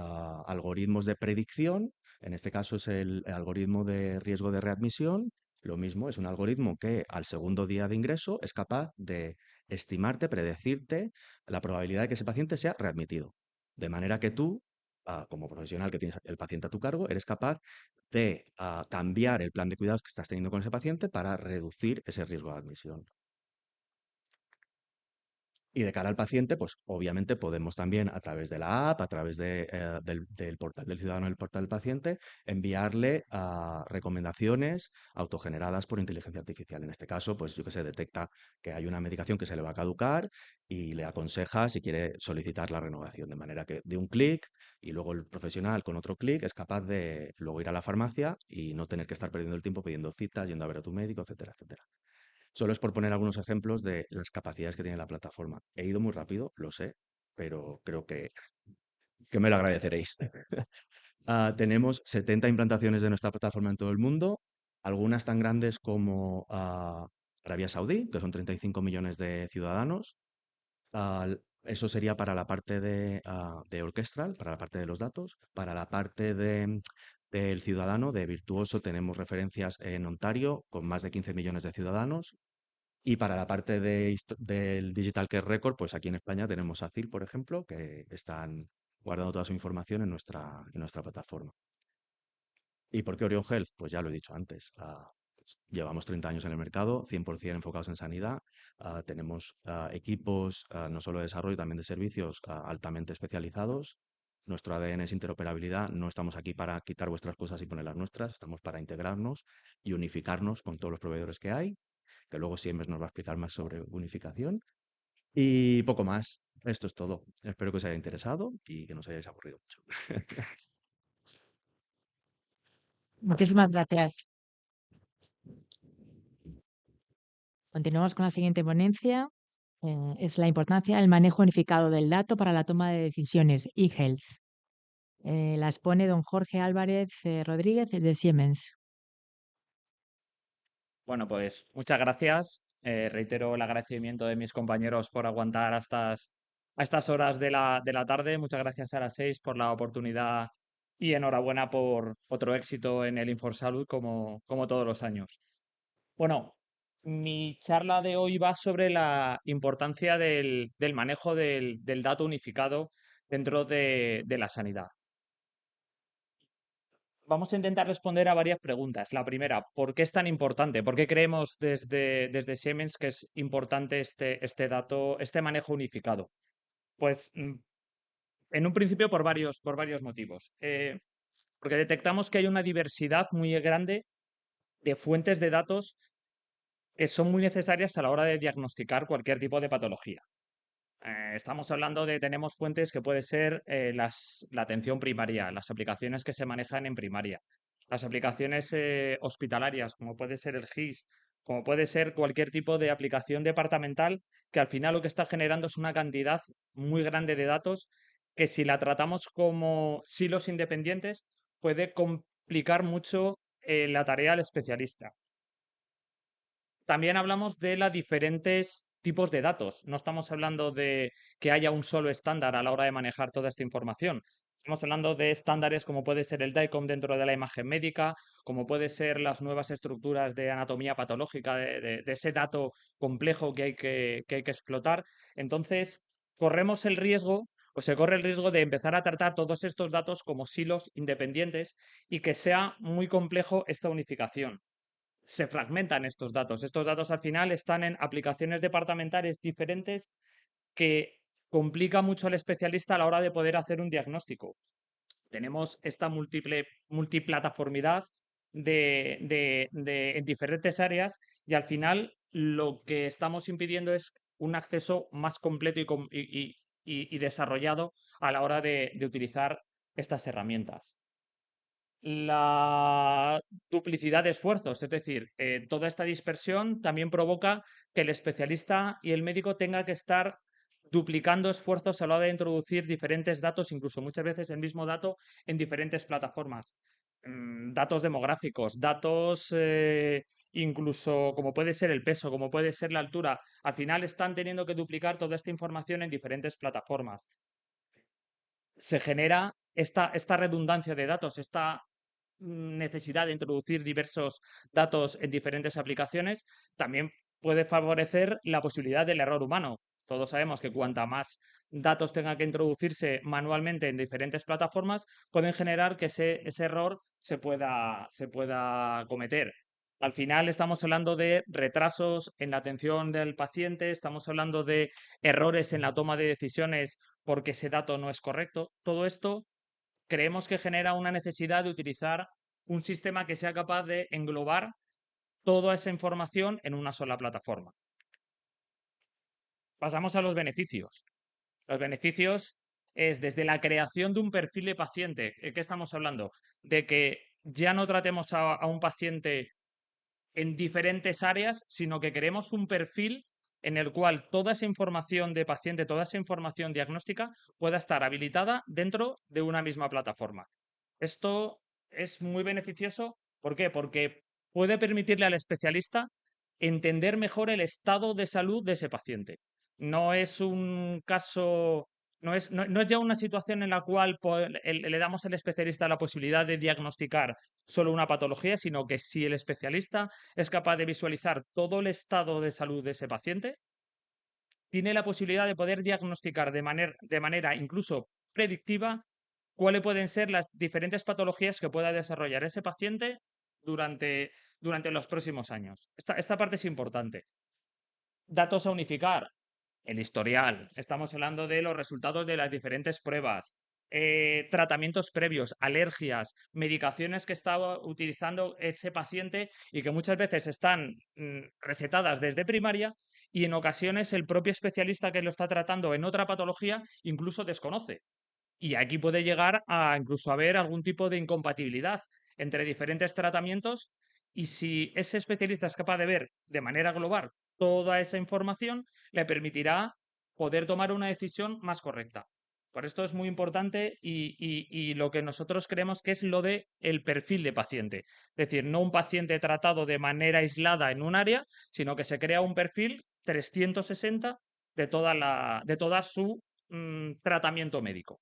algoritmos de predicción. En este caso es el algoritmo de riesgo de readmisión. Lo mismo, es un algoritmo que al segundo día de ingreso es capaz de estimarte, predecirte la probabilidad de que ese paciente sea readmitido. De manera que tú, como profesional que tienes el paciente a tu cargo, eres capaz de cambiar el plan de cuidados que estás teniendo con ese paciente para reducir ese riesgo de admisión. Y de cara al paciente, pues obviamente podemos también a través de la app, a través del portal del ciudadano, el portal del paciente, enviarle recomendaciones autogeneradas por inteligencia artificial. En este caso, pues yo que sé, detecta que hay una medicación que se le va a caducar y le aconseja si quiere solicitar la renovación. De manera que de un clic y luego el profesional con otro clic es capaz de luego ir a la farmacia y no tener que estar perdiendo el tiempo pidiendo citas, yendo a ver a tu médico, etcétera, etcétera. Solo es por poner algunos ejemplos de las capacidades que tiene la plataforma. He ido muy rápido, lo sé, pero creo que me lo agradeceréis. Tenemos 70 implantaciones de nuestra plataforma en todo el mundo, algunas tan grandes como Arabia Saudí, que son 35 millones de ciudadanos. Eso sería para la parte de Orchestral, para la parte de los datos. Para la parte del ciudadano, de Virtuoso, tenemos referencias en Ontario, con más de 15 millones de ciudadanos. Y para la parte del Digital Care Record, pues aquí en España tenemos a CIL, por ejemplo, que están guardando toda su información en nuestra plataforma. ¿Y por qué Orion Health? Pues ya lo he dicho antes. Llevamos 30 años en el mercado, 100% enfocados en sanidad. Tenemos equipos no solo de desarrollo, también de servicios altamente especializados. Nuestro ADN es interoperabilidad. No estamos aquí para quitar vuestras cosas y poner las nuestras. Estamos para integrarnos y unificarnos con todos los proveedores que hay, que luego Siemens nos va a explicar más sobre unificación. Y poco más. Esto es todo. Espero que os haya interesado y que no os hayáis aburrido mucho. Muchísimas gracias. Continuamos con la siguiente ponencia. Es la importancia del manejo unificado del dato para la toma de decisiones, eHealth. La expone don Jorge Álvarez Rodríguez, de Siemens. Bueno, pues muchas gracias. Reitero el agradecimiento de mis compañeros por aguantar a estas horas de la tarde. Muchas gracias a las 6 por la oportunidad y enhorabuena por otro éxito en el InfoSalud como todos los años. Bueno, mi charla de hoy va sobre la importancia del manejo del dato unificado dentro de la sanidad. Vamos a intentar responder a varias preguntas. La primera, ¿por qué es tan importante? ¿Por qué creemos desde Siemens que es importante este dato, este manejo unificado? Pues en un principio por varios motivos. Porque detectamos que hay una diversidad muy grande de fuentes de datos que son muy necesarias a la hora de diagnosticar cualquier tipo de patología. Estamos hablando de, tenemos fuentes que puede ser la atención primaria, las aplicaciones que se manejan en primaria, las aplicaciones hospitalarias, como puede ser el GIS, como puede ser cualquier tipo de aplicación departamental, que al final lo que está generando es una cantidad muy grande de datos que si la tratamos como silos independientes puede complicar mucho la tarea al especialista. También hablamos de los diferentes tipos de datos. No estamos hablando de que haya un solo estándar a la hora de manejar toda esta información. Estamos hablando de estándares como puede ser el DICOM dentro de la imagen médica, como puede ser las nuevas estructuras de anatomía patológica, de ese dato complejo que hay que explotar. Entonces, corremos el riesgo o se corre el riesgo de empezar a tratar todos estos datos como silos independientes y que sea muy complejo esta unificación. Se fragmentan estos datos. Estos datos al final están en aplicaciones departamentales diferentes que complica mucho al especialista a la hora de poder hacer un diagnóstico. Tenemos esta multiplataformidad en diferentes áreas y al final lo que estamos impidiendo es un acceso más completo y desarrollado a la hora de utilizar estas herramientas. La duplicidad de esfuerzos, es decir, toda esta dispersión también provoca que el especialista y el médico tenga que estar duplicando esfuerzos a la hora de introducir diferentes datos, incluso muchas veces el mismo dato en diferentes plataformas. Datos demográficos, datos incluso como puede ser el peso, como puede ser la altura. Al final están teniendo que duplicar toda esta información en diferentes plataformas. Se genera esta redundancia de datos, esta necesidad de introducir diversos datos en diferentes aplicaciones, también puede favorecer la posibilidad del error humano. Todos sabemos que cuanta más datos tenga que introducirse manualmente en diferentes plataformas, pueden generar que ese error se pueda cometer. Al final estamos hablando de retrasos en la atención del paciente, estamos hablando de errores en la toma de decisiones porque ese dato no es correcto. Todo esto creemos que genera una necesidad de utilizar un sistema que sea capaz de englobar toda esa información en una sola plataforma. Pasamos a los beneficios. Los beneficios es desde la creación de un perfil de paciente. ¿De qué estamos hablando? De que ya no tratemos a un paciente en diferentes áreas, sino que queremos un perfil en el cual toda esa información de paciente, toda esa información diagnóstica pueda estar habilitada dentro de una misma plataforma. Esto es muy beneficioso. ¿Por qué? Porque puede permitirle al especialista entender mejor el estado de salud de ese paciente. No es un caso, no es ya una situación en la cual le damos al especialista la posibilidad de diagnosticar solo una patología, sino que si el especialista es capaz de visualizar todo el estado de salud de ese paciente, tiene la posibilidad de poder diagnosticar de manera incluso predictiva cuáles pueden ser las diferentes patologías que pueda desarrollar ese paciente durante los próximos años. Esta parte es importante. Datos a unificar. El historial. Estamos hablando de los resultados de las diferentes pruebas, tratamientos previos, alergias, medicaciones que estaba utilizando ese paciente y que muchas veces están recetadas desde primaria y en ocasiones el propio especialista que lo está tratando en otra patología incluso desconoce. Y aquí puede llegar a incluso haber algún tipo de incompatibilidad entre diferentes tratamientos y si ese especialista es capaz de ver de manera global toda esa información, le permitirá poder tomar una decisión más correcta. Por esto es muy importante y lo que nosotros creemos que es lo de el perfil de paciente. Es decir, no un paciente tratado de manera aislada en un área, sino que se crea un perfil 360 de toda su tratamiento médico.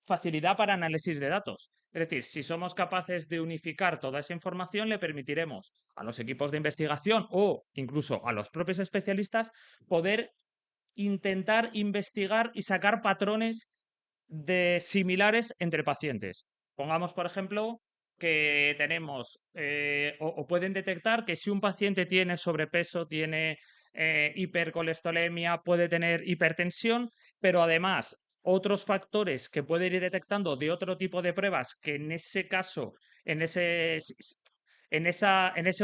Facilidad para análisis de datos. Es decir, si somos capaces de unificar toda esa información, le permitiremos a los equipos de investigación o incluso a los propios especialistas poder intentar investigar y sacar patrones similares entre pacientes. Pongamos, por ejemplo, que tenemos o pueden detectar que si un paciente tiene sobrepeso, tiene hipercolesterolemia, puede tener hipertensión, pero además otros factores que pueden ir detectando de otro tipo de pruebas que en ese caso, en ese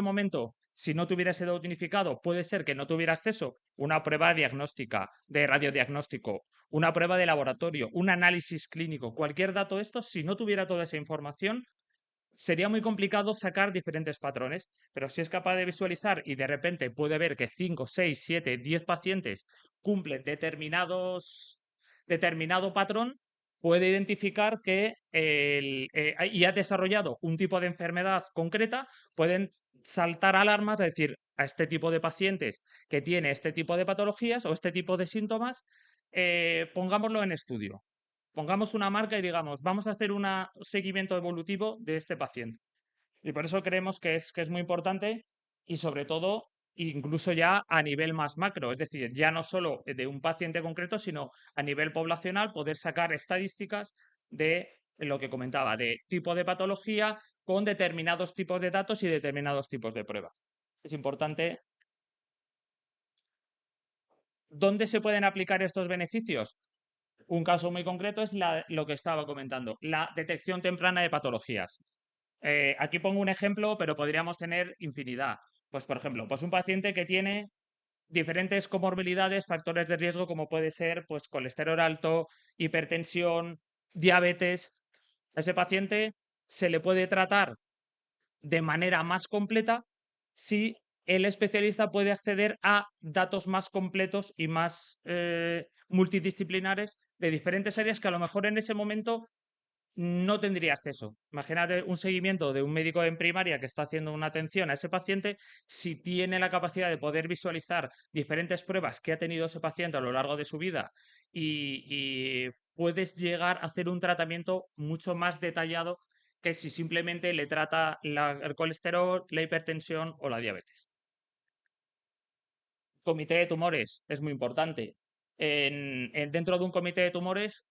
momento, si no tuviera sido unificado, puede ser que no tuviera acceso una prueba diagnóstica, de radiodiagnóstico, una prueba de laboratorio, un análisis clínico, cualquier dato de estos, si no tuviera toda esa información, sería muy complicado sacar diferentes patrones, pero si es capaz de visualizar y de repente puede ver que 5, 6, 7, 10 pacientes cumplen determinado patrón, puede identificar que y ha desarrollado un tipo de enfermedad concreta, pueden saltar alarmas, es decir, a este tipo de pacientes que tiene este tipo de patologías o este tipo de síntomas, pongámoslo en estudio. Pongamos una marca y digamos, vamos a hacer un seguimiento evolutivo de este paciente. Y por eso creemos que es muy importante y sobre todo incluso ya a nivel más macro, es decir, ya no solo de un paciente concreto, sino a nivel poblacional, poder sacar estadísticas de lo que comentaba, de tipo de patología con determinados tipos de datos y determinados tipos de pruebas. Es importante. ¿Dónde se pueden aplicar estos beneficios? Un caso muy concreto es lo que estaba comentando, la detección temprana de patologías. Aquí pongo un ejemplo, pero podríamos tener infinidad. Pues, por ejemplo, pues un paciente que tiene diferentes comorbilidades, factores de riesgo, como puede ser pues, colesterol alto, hipertensión, diabetes. A ese paciente se le puede tratar de manera más completa si el especialista puede acceder a datos más completos y más multidisciplinares de diferentes áreas que a lo mejor en ese momento no tendría acceso. Imagínate un seguimiento de un médico en primaria que está haciendo una atención a ese paciente, si tiene la capacidad de poder visualizar diferentes pruebas que ha tenido ese paciente a lo largo de su vida y puedes llegar a hacer un tratamiento mucho más detallado que si simplemente le trata el colesterol, la hipertensión o la diabetes. Comité de tumores es muy importante. Dentro de un comité de tumores,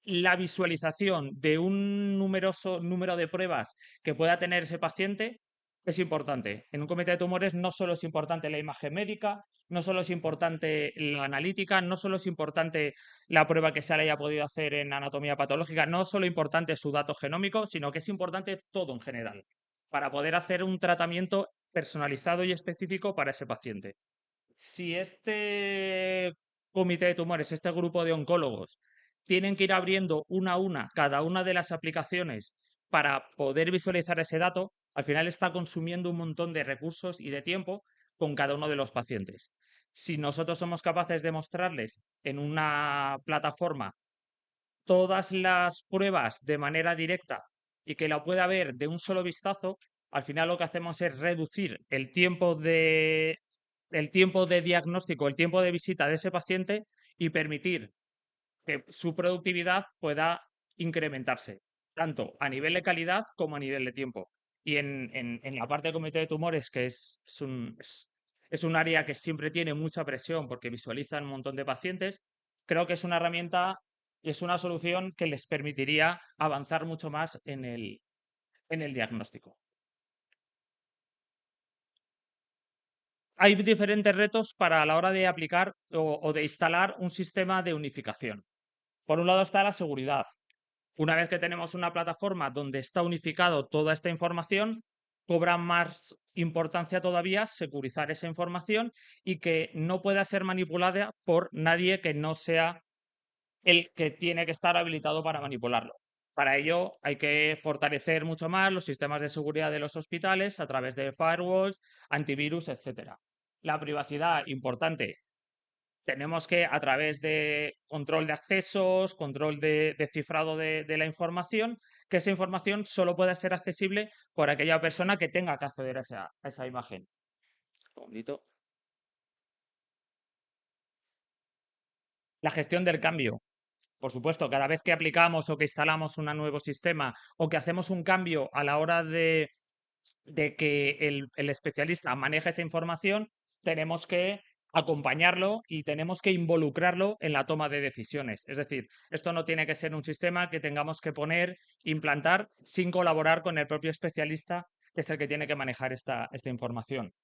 la visualización de un numeroso número de pruebas que pueda tener ese paciente es importante. En un comité de tumores no solo es importante la imagen médica, no solo es importante la analítica, no solo es importante la prueba que se le haya podido hacer en anatomía patológica, no solo es importante su dato genómico, sino que es importante todo en general, para poder hacer un tratamiento personalizado y específico para ese paciente. Si este comité de tumores, este grupo de oncólogos, tienen que ir abriendo una a una cada una de las aplicaciones para poder visualizar ese dato, al final está consumiendo un montón de recursos y de tiempo con cada uno de los pacientes. Si nosotros somos capaces de mostrarles en una plataforma todas las pruebas de manera directa y que la pueda ver de un solo vistazo, al final lo que hacemos es reducir el tiempo de diagnóstico, el tiempo de visita de ese paciente y permitir que su productividad pueda incrementarse, tanto a nivel de calidad como a nivel de tiempo. Y en la parte del comité de tumores, que es un área que siempre tiene mucha presión porque visualizan un montón de pacientes, creo que es una herramienta y es una solución que les permitiría avanzar mucho más en el diagnóstico. Hay diferentes retos para la hora de aplicar o de instalar un sistema de unificación. Por un lado está la seguridad. Una vez que tenemos una plataforma donde está unificado toda esta información, cobra más importancia todavía securizar esa información y que no pueda ser manipulada por nadie que no sea el que tiene que estar habilitado para manipularlo. Para ello hay que fortalecer mucho más los sistemas de seguridad de los hospitales a través de firewalls, antivirus, etc. La privacidad, importante. tenemos que, a través de control de accesos, control de cifrado de la información, que esa información solo pueda ser accesible por aquella persona que tenga que acceder a esa imagen. Un segundito. La gestión del cambio. Por supuesto, cada vez que aplicamos o que instalamos un nuevo sistema o que hacemos un cambio a la hora de que el especialista maneje esa información, tenemos que acompañarlo y tenemos que involucrarlo en la toma de decisiones. Es decir, esto no tiene que ser un sistema que tengamos que poner, implantar, sin colaborar con el propio especialista, que es el que tiene que manejar esta información.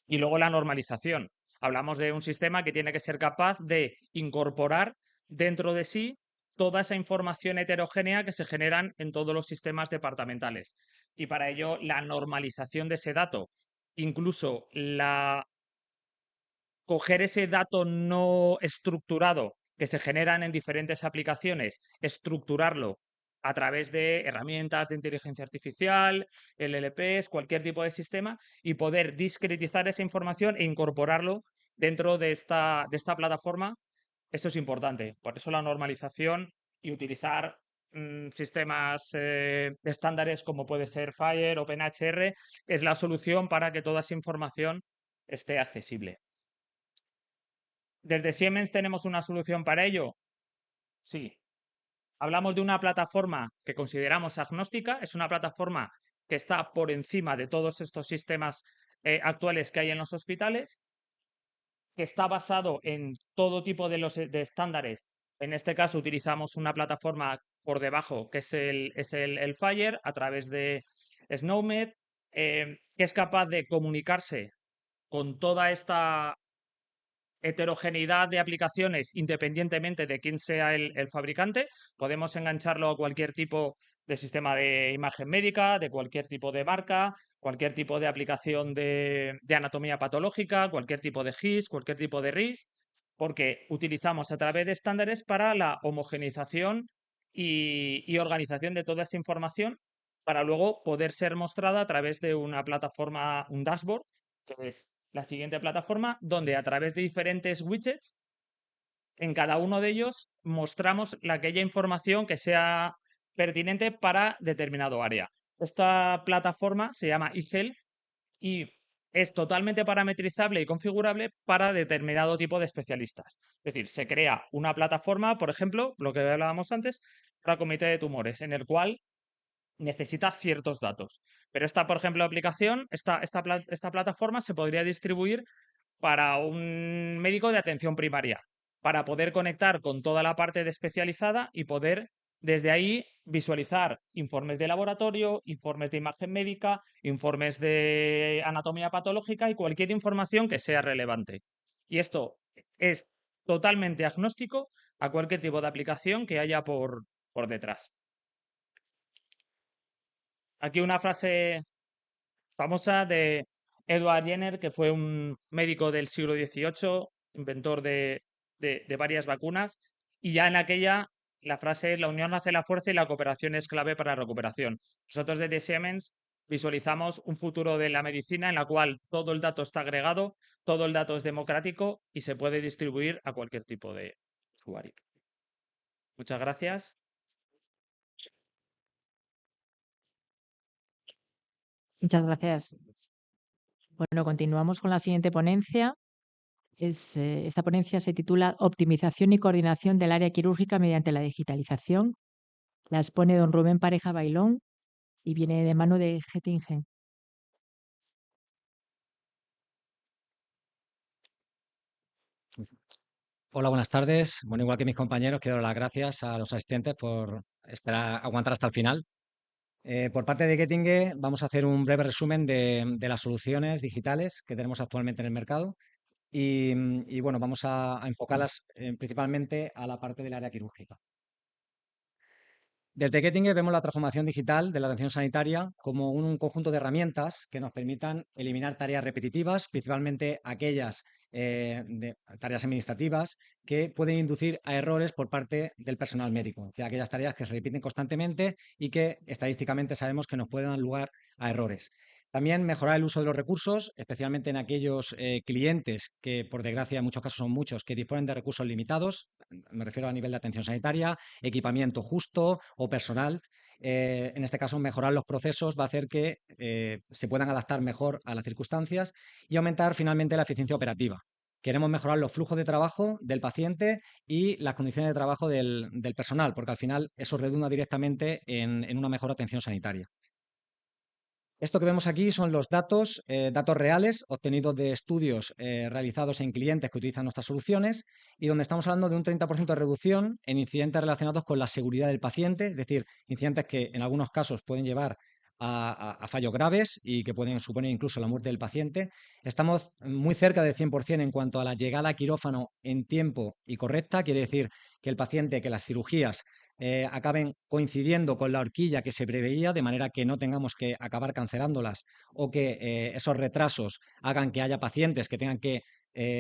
Y luego la normalización. Hablamos de un sistema que tiene que ser capaz de incorporar dentro de sí toda esa información heterogénea que se generan en todos los sistemas departamentales. Y para ello, la normalización de ese dato, incluso coger ese dato no estructurado que se generan en diferentes aplicaciones, estructurarlo a través de herramientas de inteligencia artificial, LLPs, cualquier tipo de sistema, y poder discretizar esa información e incorporarlo dentro de esta plataforma. Esto es importante. Por eso la normalización y utilizar sistemas de estándares como puede ser Fire, OpenHR, es la solución para que toda esa información esté accesible. ¿Desde Siemens tenemos una solución para ello? Sí. Hablamos de una plataforma que consideramos agnóstica, es una plataforma que está por encima de todos estos sistemas actuales que hay en los hospitales, que está basado en todo tipo de estándares. En este caso utilizamos una plataforma por debajo que es el Fire a través de SnowMed, que es capaz de comunicarse con toda esta heterogeneidad de aplicaciones independientemente de quién sea el fabricante. Podemos engancharlo a cualquier tipo de sistema de imagen médica, de cualquier tipo de marca, cualquier tipo de aplicación de anatomía patológica, cualquier tipo de GIS, cualquier tipo de RIS, porque utilizamos a través de estándares para la homogeneización y organización de toda esa información para luego poder ser mostrada a través de una plataforma, un dashboard, que es la siguiente plataforma, donde a través de diferentes widgets, en cada uno de ellos mostramos aquella información que sea pertinente para determinado área. Esta plataforma se llama eHealth y es totalmente parametrizable y configurable para determinado tipo de especialistas. Es decir, se crea una plataforma, por ejemplo, lo que hablábamos antes, para comité de tumores, en el cual necesita ciertos datos. Pero esta, por ejemplo, aplicación, esta plataforma se podría distribuir para un médico de atención primaria, para poder conectar con toda la parte de especializada y poder desde ahí visualizar informes de laboratorio, informes de imagen médica, informes de anatomía patológica y cualquier información que sea relevante. Y esto es totalmente agnóstico a cualquier tipo de aplicación que haya por detrás. Aquí una frase famosa de Edward Jenner, que fue un médico del siglo XVIII, inventor de varias vacunas, y ya en aquella la frase es: la unión hace la fuerza y la cooperación es clave para la recuperación. Nosotros desde Siemens visualizamos un futuro de la medicina en la cual todo el dato está agregado, todo el dato es democrático y se puede distribuir a cualquier tipo de usuario. Muchas gracias. Muchas gracias. Bueno, continuamos con la siguiente ponencia. Esta ponencia se titula Optimización y coordinación del área quirúrgica mediante la digitalización. La expone don Rubén Pareja Bailón y viene de mano de Gettingen. Hola, buenas tardes. Bueno, igual que mis compañeros, quiero dar las gracias a los asistentes por aguantar hasta el final. Por parte de Getinge, vamos a hacer un breve resumen de las soluciones digitales que tenemos actualmente en el mercado y bueno, vamos a enfocarlas principalmente a la parte del área quirúrgica. Desde Getinge vemos la transformación digital de la atención sanitaria como un conjunto de herramientas que nos permitan eliminar tareas repetitivas, principalmente aquellas de tareas administrativas que pueden inducir a errores por parte del personal médico, o sea, aquellas tareas que se repiten constantemente y que estadísticamente sabemos que nos pueden dar lugar a errores. También mejorar el uso de los recursos, especialmente en aquellos clientes que, por desgracia, en muchos casos son muchos, que disponen de recursos limitados. Me refiero a nivel de atención sanitaria, equipamiento justo o personal. En este caso, mejorar los procesos va a hacer que se puedan adaptar mejor a las circunstancias y aumentar finalmente la eficiencia operativa. Queremos mejorar los flujos de trabajo del paciente y las condiciones de trabajo del personal, porque al final eso redunda directamente en una mejor atención sanitaria. Esto que vemos aquí son los datos, datos reales obtenidos de estudios realizados en clientes que utilizan nuestras soluciones y donde estamos hablando de un 30% de reducción en incidentes relacionados con la seguridad del paciente, es decir, incidentes que en algunos casos pueden llevar a fallos graves y que pueden suponer incluso la muerte del paciente. Estamos muy cerca del 100% en cuanto a la llegada a quirófano en tiempo y correcta, quiere decir que el paciente, que las cirugías acaben coincidiendo con la horquilla que se preveía, de manera que no tengamos que acabar cancelándolas o que esos retrasos hagan que haya pacientes que tengan que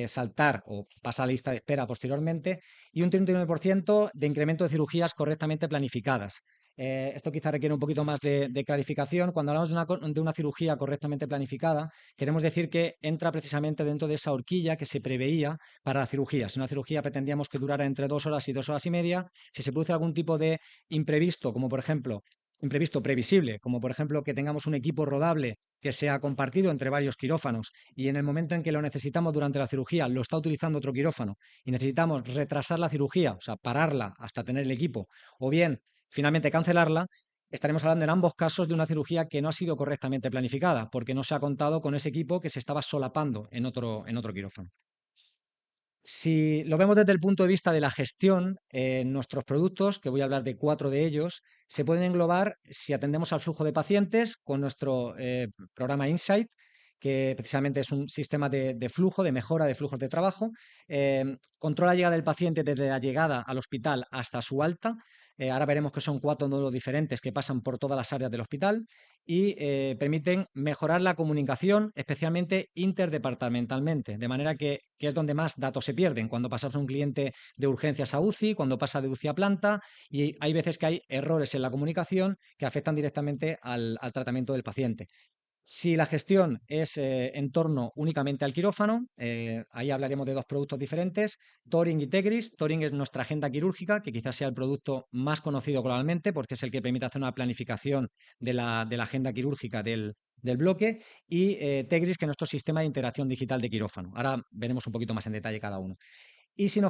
saltar o pasar a lista de espera posteriormente, y un 39% de incremento de cirugías correctamente planificadas. Esto quizá requiere un poquito más de clarificación. Cuando hablamos de una cirugía correctamente planificada, queremos decir que entra precisamente dentro de esa horquilla que se preveía para la cirugía. Si una cirugía pretendíamos que durara entre 2 horas y 2 horas y media, si se produce algún tipo de imprevisto, como por ejemplo, imprevisto previsible, como por ejemplo que tengamos un equipo rodable que sea compartido entre varios quirófanos y en el momento en que lo necesitamos durante la cirugía lo está utilizando otro quirófano y necesitamos retrasar la cirugía, o sea, pararla hasta tener el equipo, o bien finalmente cancelarla, estaremos hablando en ambos casos de una cirugía que no ha sido correctamente planificada, porque no se ha contado con ese equipo que se estaba solapando en otro quirófano. Si lo vemos desde el punto de vista de la gestión, nuestros productos, que voy a hablar de 4 de ellos, se pueden englobar si atendemos al flujo de pacientes con nuestro programa Insight, que precisamente es un sistema de flujo, de mejora de flujos de trabajo. Controla la llegada del paciente desde la llegada al hospital hasta su alta. Ahora veremos que son 4 módulos diferentes que pasan por todas las áreas del hospital y permiten mejorar la comunicación, especialmente interdepartamentalmente, de manera que es donde más datos se pierden, cuando pasamos a un cliente de urgencias a UCI, cuando pasa de UCI a planta, y hay veces que hay errores en la comunicación que afectan directamente al tratamiento del paciente. Si la gestión es en torno únicamente al quirófano, ahí hablaremos de 2 productos diferentes, Toring y Tegris. Toring es nuestra agenda quirúrgica, que quizás sea el producto más conocido globalmente porque es el que permite hacer una planificación de la agenda quirúrgica del bloque, y Tegris, que es nuestro sistema de integración digital de quirófano. Ahora veremos un poquito más en detalle cada uno. Y si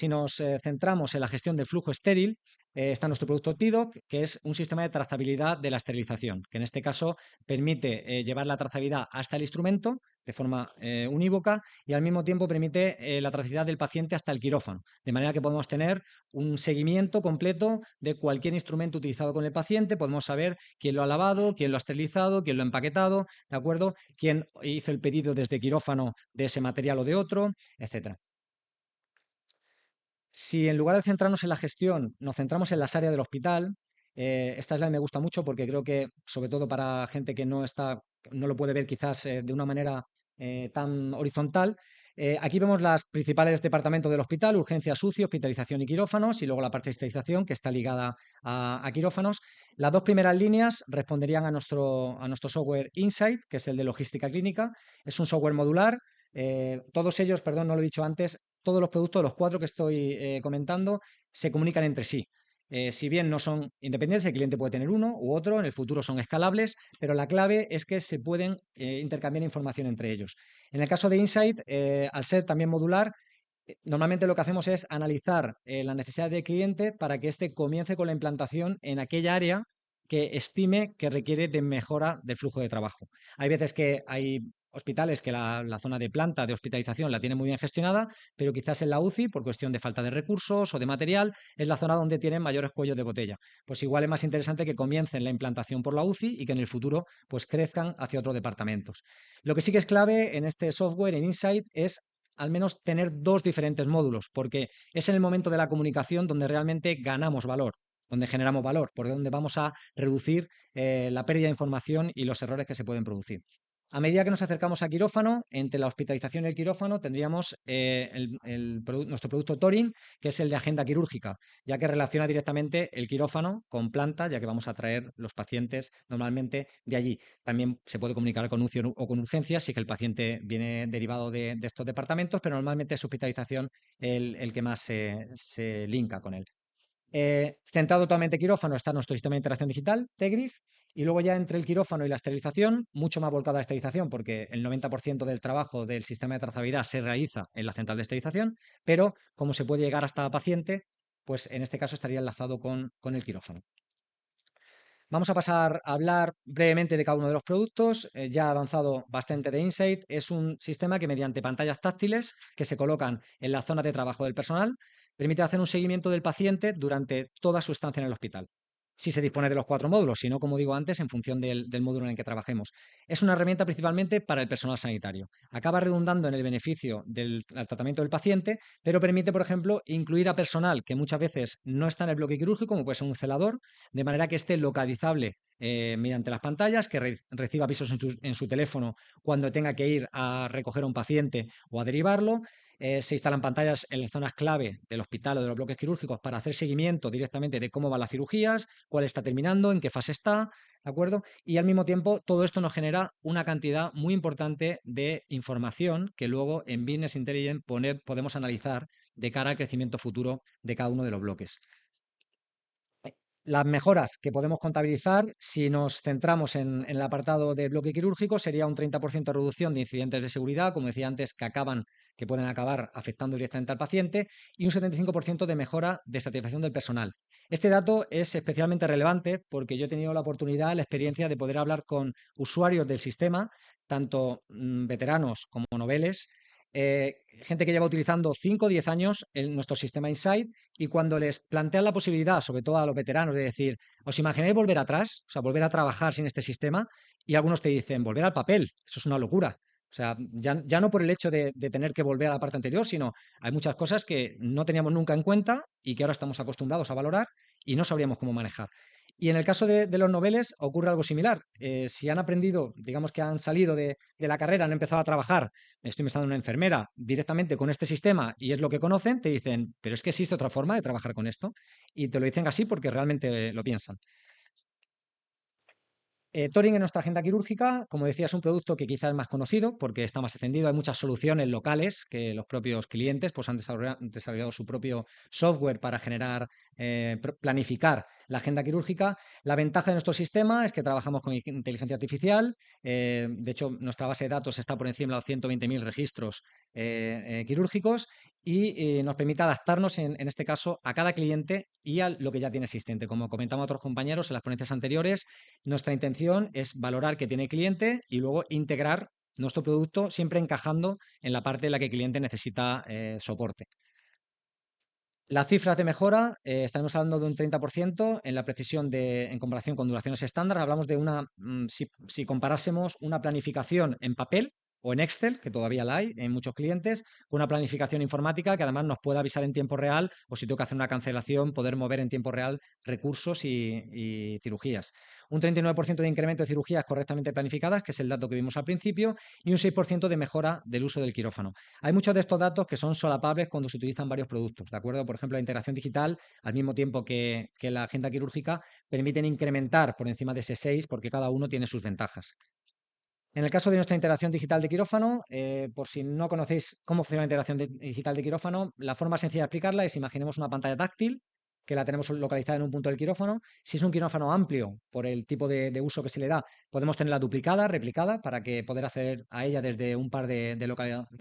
nos centramos en la gestión del flujo estéril, está nuestro producto TIDOC, que es un sistema de trazabilidad de la esterilización, que en este caso permite llevar la trazabilidad hasta el instrumento de forma unívoca y al mismo tiempo permite la trazabilidad del paciente hasta el quirófano, de manera que podemos tener un seguimiento completo de cualquier instrumento utilizado con el paciente, podemos saber quién lo ha lavado, quién lo ha esterilizado, quién lo ha empaquetado, ¿de acuerdo? Quién hizo el pedido desde quirófano de ese material o de otro, etcétera. Si en lugar de centrarnos en la gestión, nos centramos en las áreas del hospital, esta slide me gusta mucho porque creo que, sobre todo para gente que no lo puede ver quizás de una manera tan horizontal, aquí vemos los principales departamentos del hospital: urgencias, UCI, hospitalización y quirófanos, y luego la parte de hospitalización, que está ligada a quirófanos. Las 2 primeras líneas responderían a nuestro software Insight, que es el de logística clínica. Es un software modular. Todos ellos, perdón, no lo he dicho antes, todos los productos, los 4 que estoy comentando, se comunican entre sí. Si bien no son independientes, el cliente puede tener uno u otro, en el futuro son escalables, pero la clave es que se pueden intercambiar información entre ellos. En el caso de Insight, al ser también modular, normalmente lo que hacemos es analizar las necesidades del cliente para que éste comience con la implantación en aquella área que estime que requiere de mejora del flujo de trabajo. Hay veces que hay hospitales que la zona de planta de hospitalización la tienen muy bien gestionada, pero quizás en la UCI, por cuestión de falta de recursos o de material, es la zona donde tienen mayores cuellos de botella. Pues igual es más interesante que comiencen la implantación por la UCI y que en el futuro pues crezcan hacia otros departamentos. Lo que sí que es clave en este software, en Insight, es al menos tener 2 diferentes módulos, porque es en el momento de la comunicación donde realmente ganamos valor, donde generamos valor, por donde vamos a reducir la pérdida de información y los errores que se pueden producir. A medida que nos acercamos a quirófano, entre la hospitalización y el quirófano, tendríamos nuestro producto Thorin, que es el de agenda quirúrgica, ya que relaciona directamente el quirófano con planta, ya que vamos a traer los pacientes normalmente de allí. También se puede comunicar con UCI o con urgencias si es que el paciente viene derivado de estos departamentos, pero normalmente es hospitalización el que más se linka con él. Centrado totalmente quirófano está nuestro sistema de interacción digital, Tegris, y luego ya entre el quirófano y la esterilización, mucho más volcada a la esterilización, porque el 90% del trabajo del sistema de trazabilidad se realiza en la central de esterilización, pero como se puede llegar hasta paciente, pues en este caso estaría enlazado con el quirófano. Vamos a pasar a hablar brevemente de cada uno de los productos. Ya ha avanzado bastante de Insight. Es un sistema que mediante pantallas táctiles que se colocan en la zona de trabajo del personal, permite hacer un seguimiento del paciente durante toda su estancia en el hospital. Si se dispone de los 4 módulos, si no, como digo antes, en función del módulo en el que trabajemos. Es una herramienta principalmente para el personal sanitario. Acaba redundando en el beneficio del tratamiento del paciente, pero permite, por ejemplo, incluir a personal que muchas veces no está en el bloque quirúrgico, como puede ser un celador, de manera que esté localizable mediante las pantallas, que reciba avisos en su teléfono cuando tenga que ir a recoger a un paciente o a derivarlo. Se instalan pantallas en las zonas clave del hospital o de los bloques quirúrgicos para hacer seguimiento directamente de cómo van las cirugías, cuál está terminando, en qué fase está, ¿de acuerdo? Y al mismo tiempo todo esto nos genera una cantidad muy importante de información que luego en Business Intelligence podemos analizar de cara al crecimiento futuro de cada uno de los bloques. Las mejoras que podemos contabilizar, si nos centramos en el apartado de bloque quirúrgico, sería un 30% de reducción de incidentes de seguridad, como decía antes, que pueden acabar afectando directamente al paciente, y un 75% de mejora de satisfacción del personal. Este dato es especialmente relevante porque yo he tenido la oportunidad, la experiencia de poder hablar con usuarios del sistema, tanto veteranos como noveles, gente que lleva utilizando 5 o 10 años nuestro sistema Insight, y cuando les plantean la posibilidad, sobre todo a los veteranos, de decir, ¿os imagináis volver atrás? O sea, volver a trabajar sin este sistema, y algunos te dicen, volver al papel, eso es una locura. O sea, ya no por el hecho de tener que volver a la parte anterior, sino hay muchas cosas que no teníamos nunca en cuenta y que ahora estamos acostumbrados a valorar y no sabríamos cómo manejar. Y en el caso de los noveles ocurre algo similar. Si han aprendido, digamos que han salido de la carrera, han empezado a trabajar, estoy pensando en una enfermera, directamente con este sistema y es lo que conocen, te dicen, pero es que existe otra forma de trabajar con esto. Y te lo dicen así porque realmente lo piensan. Thorin en nuestra agenda quirúrgica, como decía, es un producto que quizás es más conocido porque está más extendido. Hay muchas soluciones locales que los propios clientes pues, han desarrollado su propio software para generar, planificar la agenda quirúrgica. La ventaja de nuestro sistema es que trabajamos con inteligencia artificial. De hecho, nuestra base de datos está por encima de los 120.000 registros quirúrgicos, y nos permite adaptarnos, en este caso, a cada cliente y a lo que ya tiene existente. Como comentamos otros compañeros en las ponencias anteriores, nuestra intención es valorar qué tiene el cliente y luego integrar nuestro producto, siempre encajando en la parte en la que el cliente necesita soporte. Las cifras de mejora, estaremos hablando de un 30% en la precisión en comparación con duraciones estándar. Hablamos de si comparásemos una planificación en papel o en Excel, que todavía la hay en muchos clientes, con una planificación informática que además nos puede avisar en tiempo real, o si tengo que hacer una cancelación, poder mover en tiempo real recursos y cirugías. Un 39% de incremento de cirugías correctamente planificadas, que es el dato que vimos al principio, y un 6% de mejora del uso del quirófano. Hay muchos de estos datos que son solapables cuando se utilizan varios productos, ¿de acuerdo? Por ejemplo, la integración digital, al mismo tiempo que la agenda quirúrgica, permiten incrementar por encima de ese 6 porque cada uno tiene sus ventajas. En el caso de nuestra integración digital de quirófano, por si no conocéis cómo funciona la integración digital de quirófano, la forma sencilla de explicarla es: imaginemos una pantalla táctil que la tenemos localizada en un punto del quirófano. Si es un quirófano amplio, por el tipo de uso que se le da, podemos tenerla duplicada, replicada, para que poder acceder a ella desde un par de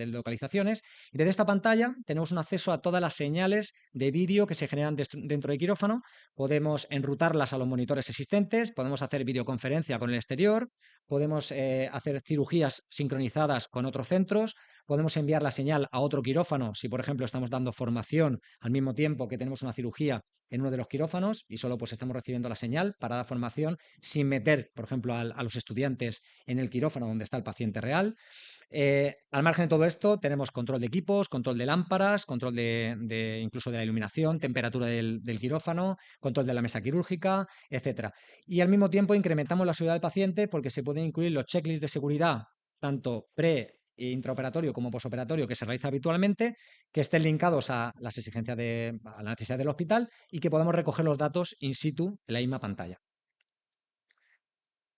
localizaciones. Y desde esta pantalla tenemos un acceso a todas las señales de vídeo que se generan dentro del quirófano. Podemos enrutarlas a los monitores existentes, podemos hacer videoconferencia con el exterior, podemos hacer cirugías sincronizadas con otros centros, podemos enviar la señal a otro quirófano si, por ejemplo, estamos dando formación al mismo tiempo que tenemos una cirugía en uno de los quirófanos y solo pues estamos recibiendo la señal para la formación sin meter, por ejemplo, a los estudiantes en el quirófano donde está el paciente real. Al margen de todo esto, tenemos control de equipos, control de lámparas, control incluso de la iluminación, temperatura del quirófano, control de la mesa quirúrgica, etcétera. Y al mismo tiempo incrementamos la seguridad del paciente porque se pueden incluir los checklists de seguridad tanto pre e intraoperatorio como posoperatorio que se realiza habitualmente, que estén linkados a las exigencias a la necesidad del hospital y que podamos recoger los datos in situ en la misma pantalla.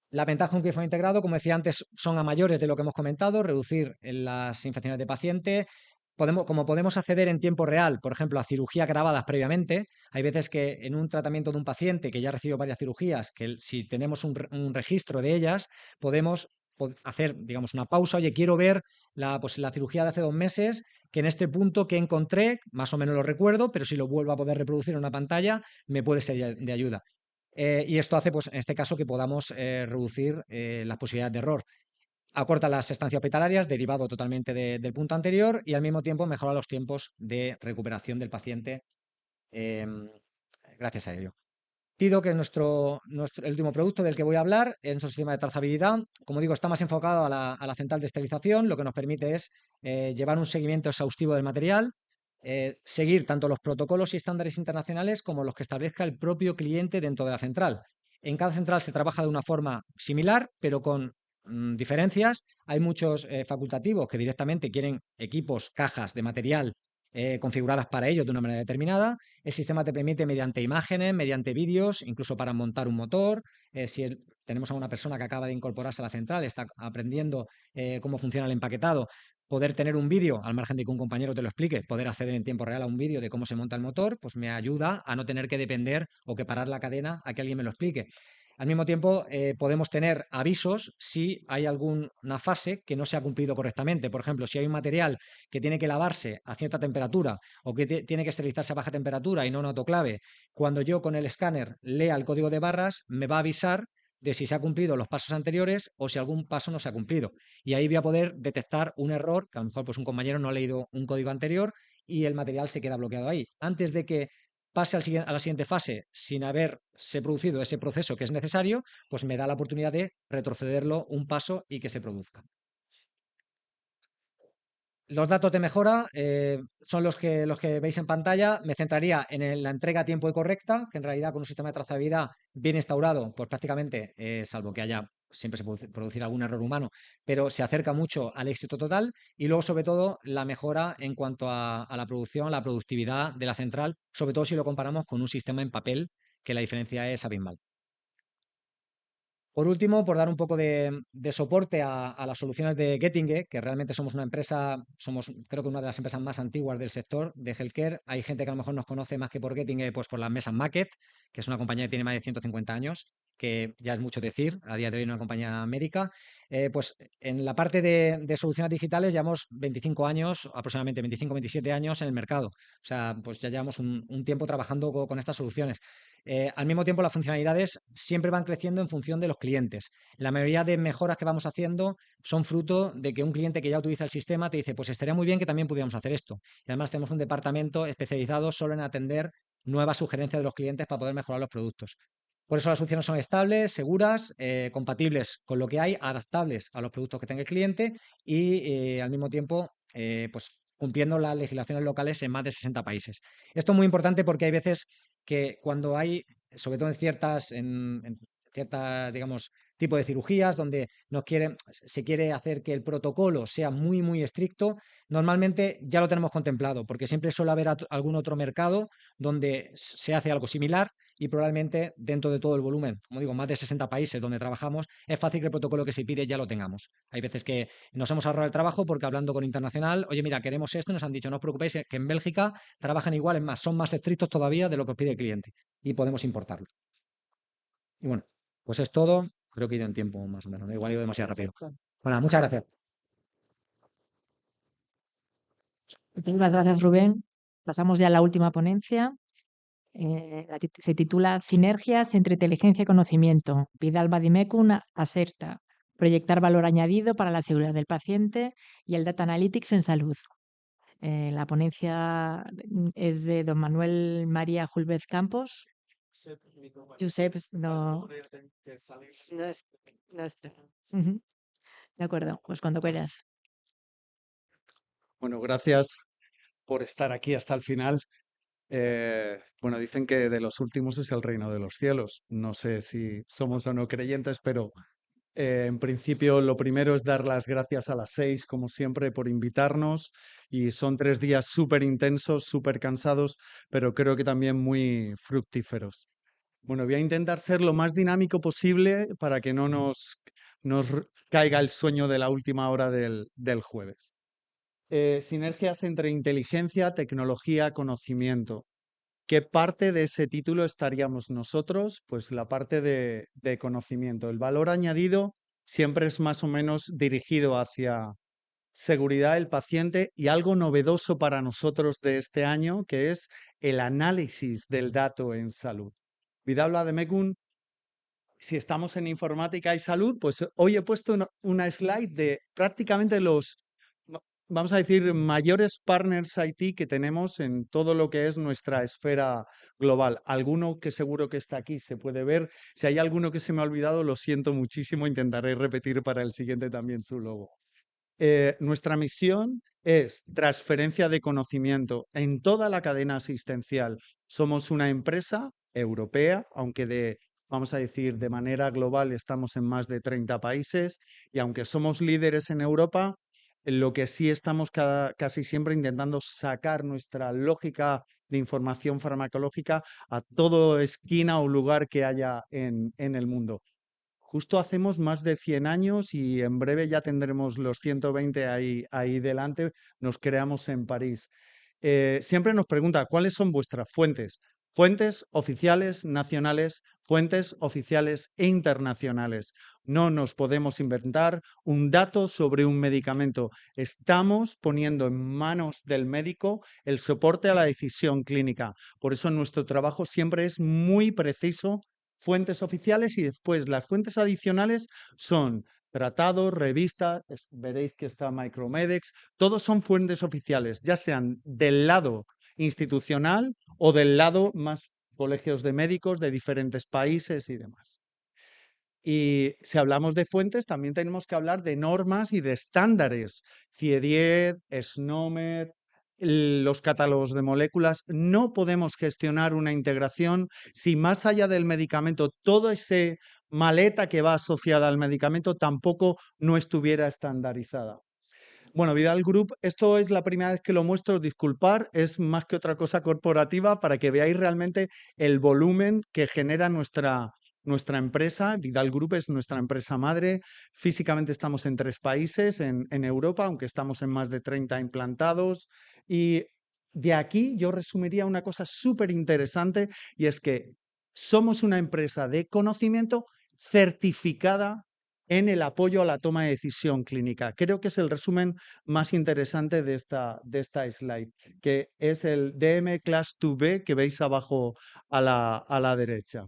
La ventaja de un quirófano integrado, como decía antes, son a mayores de lo que hemos comentado, reducir las infecciones de paciente. Como podemos acceder en tiempo real, por ejemplo, a cirugías grabadas previamente, hay veces que en un tratamiento de un paciente que ya ha recibido varias cirugías, que si tenemos un registro de ellas, podemos hacer, digamos, una pausa. Oye, quiero ver pues, la cirugía de hace 2 meses, que en este punto que encontré, más o menos lo recuerdo, pero si lo vuelvo a poder reproducir en una pantalla, me puede ser de ayuda. Y esto hace, pues, en este caso, que podamos reducir las posibilidades de error. Acorta las estancias hospitalarias, derivado totalmente del punto anterior, y al mismo tiempo mejora los tiempos de recuperación del paciente gracias a ello. Tido, que es el último producto del que voy a hablar, es nuestro sistema de trazabilidad. Como digo, está más enfocado a la central de esterilización, lo que nos permite es llevar un seguimiento exhaustivo del material, seguir tanto los protocolos y estándares internacionales como los que establezca el propio cliente dentro de la central. En cada central se trabaja de una forma similar, pero con diferencias. Hay muchos facultativos que directamente quieren equipos, cajas de material configuradas para ellos de una manera determinada. El sistema te permite, mediante imágenes, mediante vídeos, incluso para montar un motor. Si tenemos a una persona que acaba de incorporarse a la central, está aprendiendo cómo funciona el empaquetado, poder tener un vídeo, al margen de que un compañero te lo explique, poder acceder en tiempo real a un vídeo de cómo se monta el motor, pues me ayuda a no tener que depender o que parar la cadena a que alguien me lo explique. Al mismo tiempo, podemos tener avisos si hay alguna fase que no se ha cumplido correctamente. Por ejemplo, si hay un material que tiene que lavarse a cierta temperatura o que tiene que esterilizarse a baja temperatura y no en autoclave, cuando yo con el escáner lea el código de barras, me va a avisar de si se ha cumplido los pasos anteriores o si algún paso no se ha cumplido. Y ahí voy a poder detectar un error, que a lo mejor pues, un compañero no ha leído un código anterior y el material se queda bloqueado ahí. Antes de que pase a la siguiente fase sin haberse producido ese proceso que es necesario, pues me da la oportunidad de retrocederlo un paso y que se produzca. Los datos de mejora son los que veis en pantalla. Me centraría en la entrega a tiempo y correcta, que en realidad con un sistema de trazabilidad bien instaurado, pues prácticamente, salvo que haya siempre se puede producir algún error humano, pero se acerca mucho al éxito total. Y luego, sobre todo, la mejora en cuanto a la producción, la productividad de la central, sobre todo si lo comparamos con un sistema en papel, que la diferencia es abismal. Por último, por dar un poco de soporte a las soluciones de Getinge, que realmente somos una empresa, somos creo que una de las empresas más antiguas del sector de healthcare. Hay gente que a lo mejor nos conoce más que por Getinge, pues por las mesas Macket, que es una compañía que tiene más de 150 años, que ya es mucho decir, a día de hoy una compañía médica. Pues en la parte de soluciones digitales llevamos 25 años, aproximadamente 25-27 años en el mercado. O sea, pues ya llevamos un tiempo trabajando con estas soluciones. Al mismo tiempo, las funcionalidades siempre van creciendo en función de los clientes. La mayoría de mejoras que vamos haciendo son fruto de que un cliente que ya utiliza el sistema te dice, pues estaría muy bien que también pudiéramos hacer esto. Y además tenemos un departamento especializado solo en atender nuevas sugerencias de los clientes para poder mejorar los productos. Por eso las soluciones son estables, seguras, compatibles con lo que hay, adaptables a los productos que tenga el cliente y al mismo tiempo, pues cumpliendo las legislaciones locales en más de 60 países. Esto es muy importante porque hay veces que cuando hay, sobre todo en ciertas, digamos, tipo de cirugías donde se quiere hacer que el protocolo sea muy, muy estricto, normalmente ya lo tenemos contemplado, porque siempre suele haber algún otro mercado donde se hace algo similar y probablemente dentro de todo el volumen, como digo, más de 60 países donde trabajamos, es fácil que el protocolo que se pide ya lo tengamos. Hay veces que nos hemos ahorrado el trabajo porque hablando con internacional, oye, mira, queremos esto, y nos han dicho, no os preocupéis, que en Bélgica trabajan igual, es más, son más estrictos todavía de lo que os pide el cliente y podemos importarlo. Y bueno, pues es todo. Creo que he ido en tiempo más o menos, ¿no? Igual he ido demasiado rápido. Bueno, muchas gracias. Muchas gracias, Rubén. Pasamos ya a la última ponencia. Se titula Sinergias entre inteligencia y conocimiento. Vidal Badimekun Aserta. Proyectar valor añadido para la seguridad del paciente y el Data Analytics en salud. La ponencia es de don Manuel María Julvez Campos. Josep no está. De acuerdo, pues cuando quieras. Bueno, gracias por estar aquí hasta el final. Bueno, dicen que de los últimos es el reino de los cielos. No sé si somos o no creyentes, pero En principio, lo primero es dar las gracias a las 6, como siempre, por invitarnos. Y son 3 días súper intensos, súper cansados, pero creo que también muy fructíferos. Bueno, voy a intentar ser lo más dinámico posible para que no nos caiga el sueño de la última hora del jueves. Sinergias entre inteligencia, tecnología, conocimiento. ¿Qué parte de ese título estaríamos nosotros? Pues la parte de conocimiento. El valor añadido siempre es más o menos dirigido hacia seguridad del paciente y algo novedoso para nosotros de este año, que es el análisis del dato en salud. Vidal Bademekun, si estamos en informática y salud, pues hoy he puesto una slide de prácticamente los, vamos a decir, mayores partners IT que tenemos en todo lo que es nuestra esfera global. Alguno que seguro que está aquí se puede ver. Si hay alguno que se me ha olvidado, lo siento muchísimo. Intentaré repetir para el siguiente también su logo. Nuestra misión es transferencia de conocimiento en toda la cadena asistencial. Somos una empresa europea, aunque vamos a decir, de manera global estamos en más de 30 países y aunque somos líderes en Europa, lo que sí estamos casi siempre intentando sacar nuestra lógica de información farmacológica a toda esquina o lugar que haya en el mundo. Justo hacemos más de 100 años y en breve ya tendremos los 120 ahí delante. Nos creamos en París. Siempre nos pregunta, ¿cuáles son vuestras fuentes? Fuentes oficiales nacionales, fuentes oficiales e internacionales. No nos podemos inventar un dato sobre un medicamento. Estamos poniendo en manos del médico el soporte a la decisión clínica. Por eso nuestro trabajo siempre es muy preciso. Fuentes oficiales y después las fuentes adicionales son tratados, revistas, veréis que está Micromedex, todos son fuentes oficiales, ya sean del lado institucional o del lado más colegios de médicos de diferentes países y demás. Y si hablamos de fuentes, también tenemos que hablar de normas y de estándares. CIE-10, SNOMED, los catálogos de moléculas. No podemos gestionar una integración si más allá del medicamento, toda esa maleta que va asociada al medicamento tampoco no estuviera estandarizada. Bueno, Vidal Group, esto es la primera vez que lo muestro, disculpar, es más que otra cosa corporativa para que veáis realmente el volumen que genera nuestra empresa. Vidal Group es nuestra empresa madre. Físicamente estamos en 3 países en Europa, aunque estamos en más de 30 implantados. Y de aquí yo resumiría una cosa súper interesante y es que somos una empresa de conocimiento certificada en el apoyo a la toma de decisión clínica. Creo que es el resumen más interesante de esta slide, que es el DM Class 2B que veis abajo a la derecha.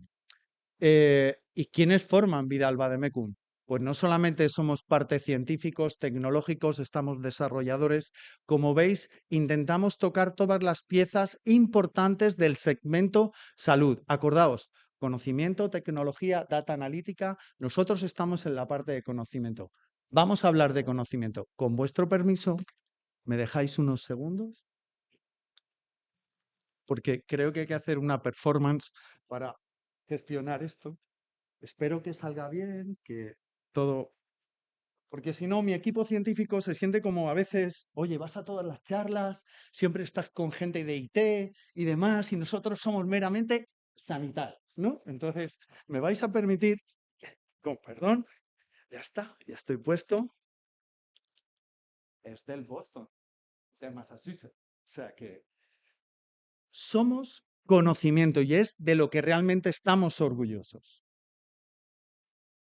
¿Y quiénes forman Vidal Bademekun? Pues no solamente somos parte científicos, tecnológicos, estamos desarrolladores. Como veis, intentamos tocar todas las piezas importantes del segmento salud. Acordaos, conocimiento, tecnología, data analítica. Nosotros estamos en la parte de conocimiento. Vamos a hablar de conocimiento. Con vuestro permiso, ¿me dejáis unos segundos? Porque creo que hay que hacer una performance para gestionar esto. Espero que salga bien, que todo... Porque si no, mi equipo científico se siente como a veces, oye, vas a todas las charlas, siempre estás con gente de IT y demás, y nosotros somos meramente sanitarios, ¿no? Entonces, me vais a permitir, con perdón, ya está, ya estoy puesto. Es del Boston, de Massachusetts. O sea que somos conocimiento y es de lo que realmente estamos orgullosos.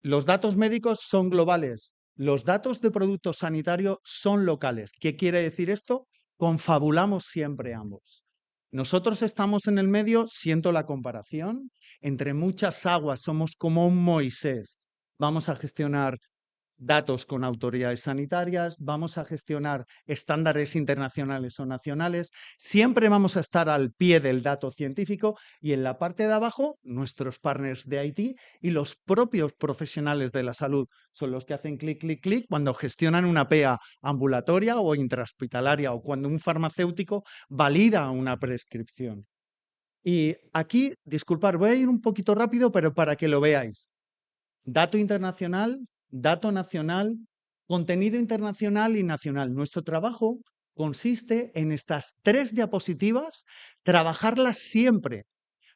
Los datos médicos son globales. Los datos de producto sanitario son locales. ¿Qué quiere decir esto? Confabulamos siempre ambos. Nosotros estamos en el medio, siento la comparación, entre muchas aguas somos como un Moisés. Vamos a gestionar datos con autoridades sanitarias, vamos a gestionar estándares internacionales o nacionales, siempre vamos a estar al pie del dato científico y en la parte de abajo nuestros partners de IT y los propios profesionales de la salud son los que hacen clic, clic, clic cuando gestionan una PEA ambulatoria o intrahospitalaria o cuando un farmacéutico valida una prescripción. Y aquí, disculpad, voy a ir un poquito rápido, pero para que lo veáis. Dato internacional dato nacional, contenido internacional y nacional. Nuestro trabajo consiste en estas 3 diapositivas, trabajarlas siempre.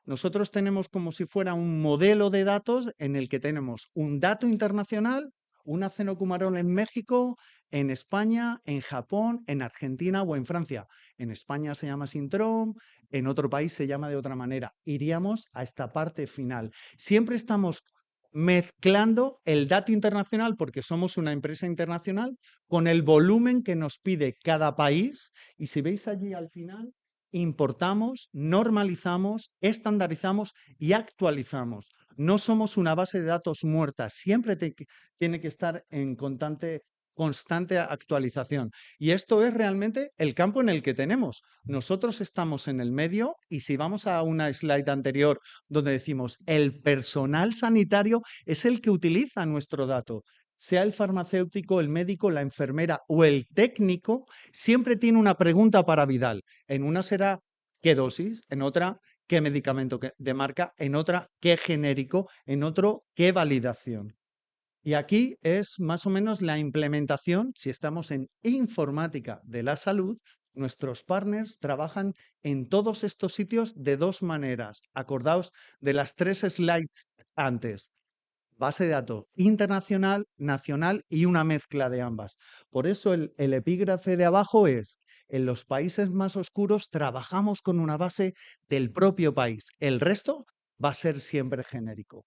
Nosotros tenemos como si fuera un modelo de datos en el que tenemos un dato internacional, un acenocumarol en México, en España, en Japón, en Argentina o en Francia. En España se llama Sintrom, en otro país se llama de otra manera. Iríamos a esta parte final. Siempre estamos mezclando el dato internacional, porque somos una empresa internacional, con el volumen que nos pide cada país. Y si veis allí al final, importamos, normalizamos, estandarizamos y actualizamos. No somos una base de datos muerta, siempre tiene que estar en constante actualización. Y esto es realmente el campo en el que tenemos. Nosotros estamos en el medio y si vamos a una slide anterior donde decimos el personal sanitario es el que utiliza nuestro dato, sea el farmacéutico, el médico, la enfermera o el técnico, siempre tiene una pregunta para Vidal. En una será qué dosis, en otra qué medicamento de marca, en otra qué genérico, en otro qué validación. Y aquí es más o menos la implementación, si estamos en informática de la salud, nuestros partners trabajan en todos estos sitios de 2 maneras. Acordaos de las 3 slides antes. Base de datos internacional, nacional y una mezcla de ambas. Por eso el epígrafe de abajo es, en los países más oscuros trabajamos con una base del propio país. El resto va a ser siempre genérico.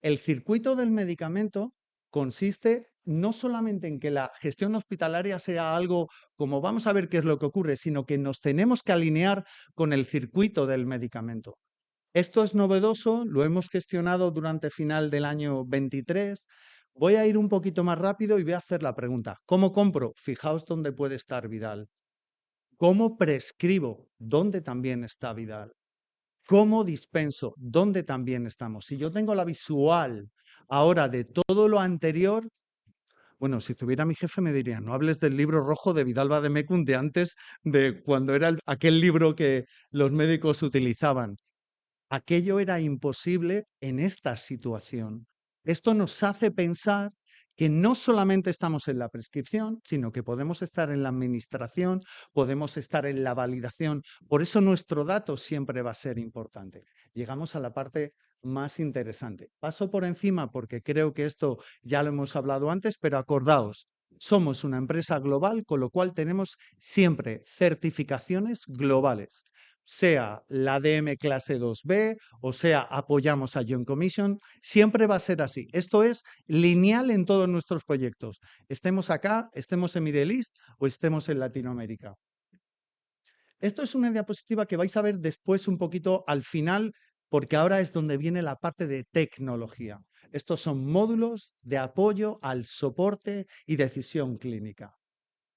El circuito del medicamento consiste no solamente en que la gestión hospitalaria sea algo como vamos a ver qué es lo que ocurre, sino que nos tenemos que alinear con el circuito del medicamento. Esto es novedoso, lo hemos gestionado durante final del año 23. Voy a ir un poquito más rápido y voy a hacer la pregunta. ¿Cómo compro? Fijaos dónde puede estar Vidal. ¿Cómo prescribo? ¿Dónde también está Vidal? ¿Cómo dispenso? ¿Dónde también estamos? Si yo tengo la visual ahora de todo lo anterior, bueno, si estuviera mi jefe me diría, no hables del libro rojo de Vidal Vademecum de antes de cuando era aquel libro que los médicos utilizaban. Aquello era imposible en esta situación. Esto nos hace pensar que no solamente estamos en la prescripción, sino que podemos estar en la administración, podemos estar en la validación. Por eso nuestro dato siempre va a ser importante. Llegamos a la parte más interesante. Paso por encima porque creo que esto ya lo hemos hablado antes, pero acordaos, somos una empresa global, con lo cual tenemos siempre certificaciones globales, sea la DM clase 2B o sea apoyamos a Joint Commission, siempre va a ser así. Esto es lineal en todos nuestros proyectos. Estemos acá, estemos en Middle East o estemos en Latinoamérica. Esto es una diapositiva que vais a ver después un poquito al final, porque ahora es donde viene la parte de tecnología. Estos son módulos de apoyo al soporte y decisión clínica.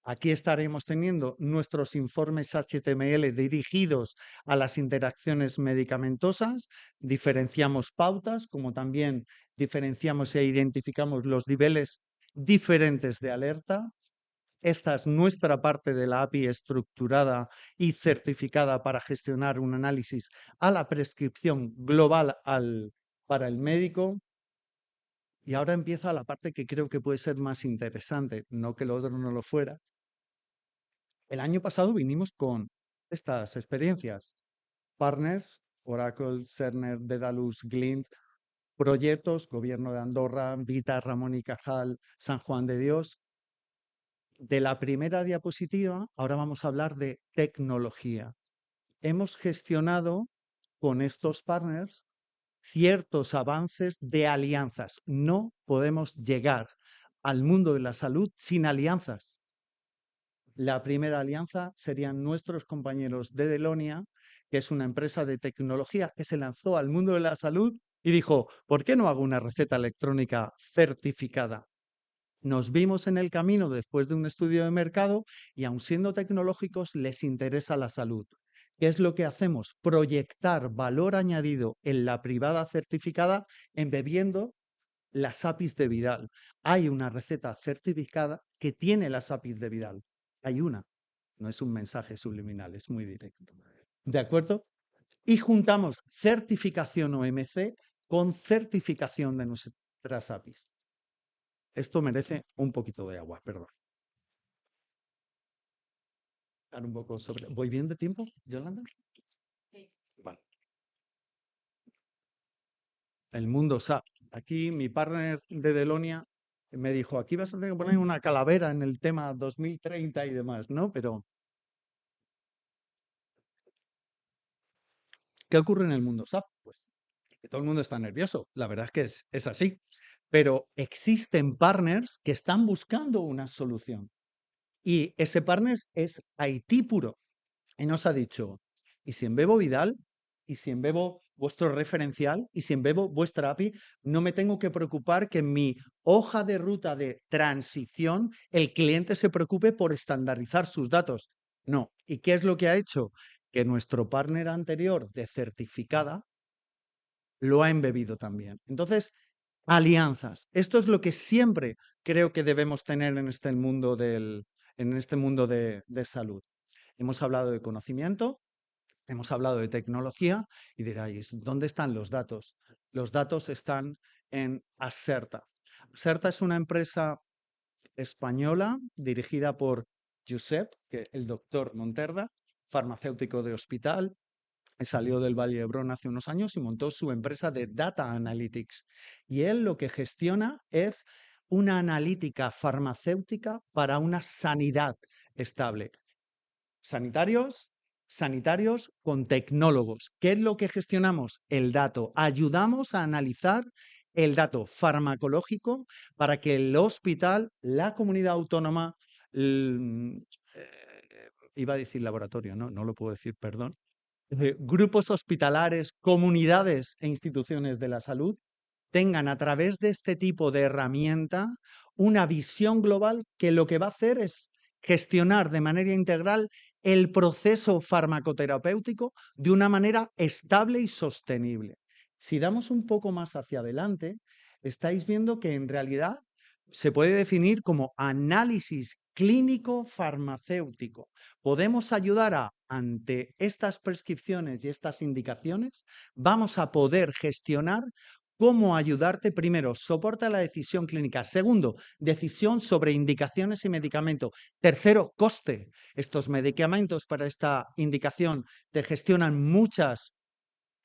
Aquí estaremos teniendo nuestros informes HTML dirigidos a las interacciones medicamentosas. Diferenciamos pautas, como también diferenciamos e identificamos los niveles diferentes de alerta. Esta es nuestra parte de la API estructurada y certificada para gestionar un análisis a la prescripción global para el médico. Y ahora empieza la parte que creo que puede ser más interesante, no que lo otro no lo fuera. El año pasado vinimos con estas experiencias. Partners, Oracle, Cerner, Dedalus, Glint, proyectos, Gobierno de Andorra, Vita, Ramón y Cajal, San Juan de Dios. De la primera diapositiva, ahora vamos a hablar de tecnología. Hemos gestionado con estos partners ciertos avances de alianzas. No podemos llegar al mundo de la salud sin alianzas. La primera alianza serían nuestros compañeros de Delonia, que es una empresa de tecnología que se lanzó al mundo de la salud y dijo, ¿por qué no hago una receta electrónica certificada? Nos vimos en el camino después de un estudio de mercado y aun siendo tecnológicos les interesa la salud. ¿Qué es lo que hacemos? Proyectar valor añadido en la privada certificada embebiendo las APIs de Vidal. Hay una receta certificada que tiene las APIs de Vidal. Hay una. No es un mensaje subliminal, es muy directo. ¿De acuerdo? Y juntamos certificación OMC con certificación de nuestras APIs. Esto merece un poquito de agua, perdón. Un poco sobre... ¿Voy bien de tiempo, Yolanda? Sí. Vale. El mundo SAP. Aquí mi partner de Delonia me dijo, aquí vas a tener que poner una calavera en el tema 2030 y demás, ¿no? Pero, ¿qué ocurre en el mundo SAP? Pues que todo el mundo está nervioso. La verdad es que es así. Pero existen partners que están buscando una solución. Y ese partner es Haití puro. Y nos ha dicho, ¿y si en Bebo Vidal? ¿Y si en Bebo vuestro referencial? ¿Y si en Bebo vuestra API? No me tengo que preocupar que en mi hoja de ruta de transición el cliente se preocupe por estandarizar sus datos. No. ¿Y qué es lo que ha hecho? Que nuestro partner anterior de certificada lo ha embebido también. Entonces, alianzas. Esto es lo que siempre creo que debemos tener en este mundo, de salud. Hemos hablado de conocimiento, hemos hablado de tecnología y diréis, ¿dónde están los datos? Los datos están en Acerta. Acerta es una empresa española dirigida por Josep, el doctor Monterda, farmacéutico de hospital, salió del Valle de Hebrón hace unos años y montó su empresa de Data Analytics. Y él lo que gestiona es una analítica farmacéutica para una sanidad estable. Sanitarios con tecnólogos. ¿Qué es lo que gestionamos? El dato. Ayudamos a analizar el dato farmacológico para que el hospital, la comunidad autónoma, iba a decir laboratorio, no lo puedo decir, perdón, grupos hospitalares, comunidades e instituciones de la salud tengan a través de este tipo de herramienta una visión global que lo que va a hacer es gestionar de manera integral el proceso farmacoterapéutico de una manera estable y sostenible. Si damos un poco más hacia adelante, estáis viendo que en realidad se puede definir como análisis clínico farmacéutico. Podemos ayudar ante estas prescripciones y estas indicaciones, vamos a poder gestionar cómo ayudarte. Primero, soporta la decisión clínica. Segundo, decisión sobre indicaciones y medicamento. Tercero, coste. Estos medicamentos para esta indicación te gestionan muchas,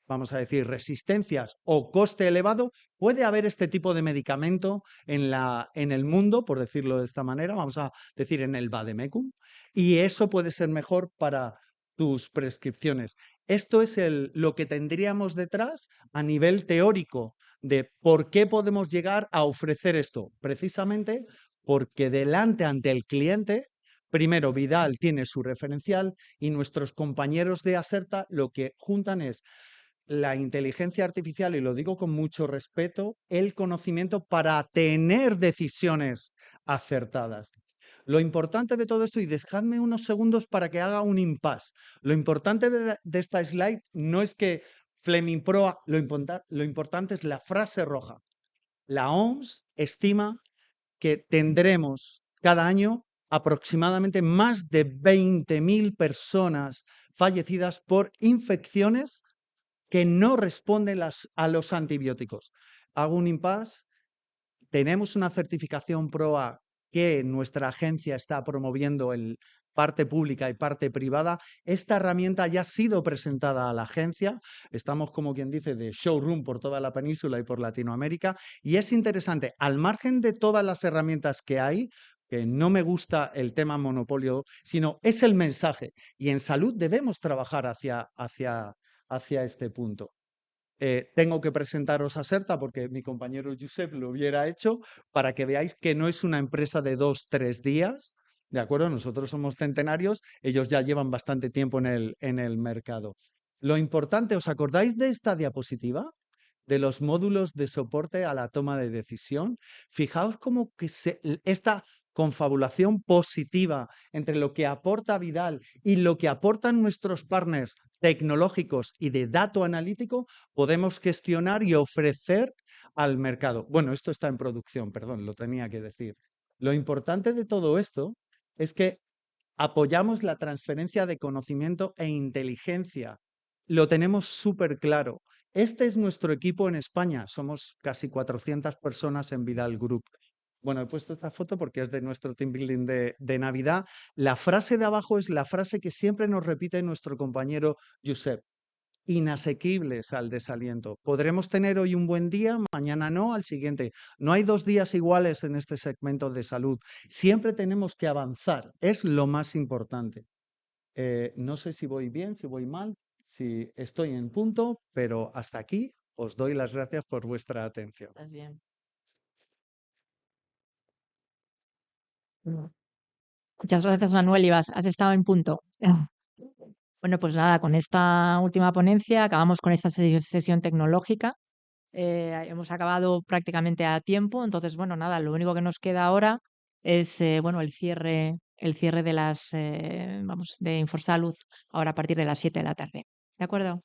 vamos a decir, resistencias o coste elevado. Puede haber este tipo de medicamento en el mundo, por decirlo de esta manera, vamos a decir en el vademecum, y eso puede ser mejor para tus prescripciones. Esto es lo que tendríamos detrás a nivel teórico de por qué podemos llegar a ofrecer esto. Precisamente porque ante el cliente, primero Vidal tiene su referencial y nuestros compañeros de Acerta lo que juntan es la inteligencia artificial, y lo digo con mucho respeto, el conocimiento para tener decisiones acertadas. Lo importante de todo esto, y dejadme unos segundos para que haga un impasse, lo importante de esta slide no es que Fleming Proa, lo importante es la frase roja. La OMS estima que tendremos cada año aproximadamente más de 20.000 personas fallecidas por infecciones que no responden a los antibióticos. Hago un impasse. Tenemos una certificación PROA que nuestra agencia está promoviendo en parte pública y parte privada. Esta herramienta ya ha sido presentada a la agencia. Estamos, como quien dice, de showroom por toda la península y por Latinoamérica. Y es interesante, al margen de todas las herramientas que hay, que no me gusta el tema monopolio, sino es el mensaje. Y en salud debemos trabajar hacia este punto. Tengo que presentaros a Acerta porque mi compañero Josep lo hubiera hecho para que veáis que no es una empresa de 2-3 días, ¿de acuerdo? Nosotros somos centenarios, ellos ya llevan bastante tiempo en el mercado. Lo importante, ¿os acordáis de esta diapositiva? De los módulos de soporte a la toma de decisión. Fijaos cómo que esta confabulación positiva entre lo que aporta Vidal y lo que aportan nuestros partners tecnológicos y de dato analítico, podemos gestionar y ofrecer al mercado. Bueno, esto está en producción, perdón, lo tenía que decir. Lo importante de todo esto es que apoyamos la transferencia de conocimiento e inteligencia. Lo tenemos súper claro. Este es nuestro equipo en España. Somos casi 400 personas en Vidal Group. Bueno, he puesto esta foto porque es de nuestro team building de Navidad. La frase de abajo es la frase que siempre nos repite nuestro compañero Josep. Inasequibles al desaliento. Podremos tener hoy un buen día, mañana no, al siguiente. No hay 2 días iguales en este segmento de salud. Siempre tenemos que avanzar. Es lo más importante. No sé si voy bien, si voy mal, si estoy en punto, pero hasta aquí os doy las gracias por vuestra atención. Estás bien. Muchas gracias, Manuel, y has estado en punto. Bueno, pues nada, con esta última ponencia acabamos con esta sesión tecnológica. Hemos acabado prácticamente a tiempo, entonces, bueno, nada, lo único que nos queda ahora es, bueno, el cierre de las, de Inforsalud, ahora a partir de las 7 de la tarde. ¿De acuerdo?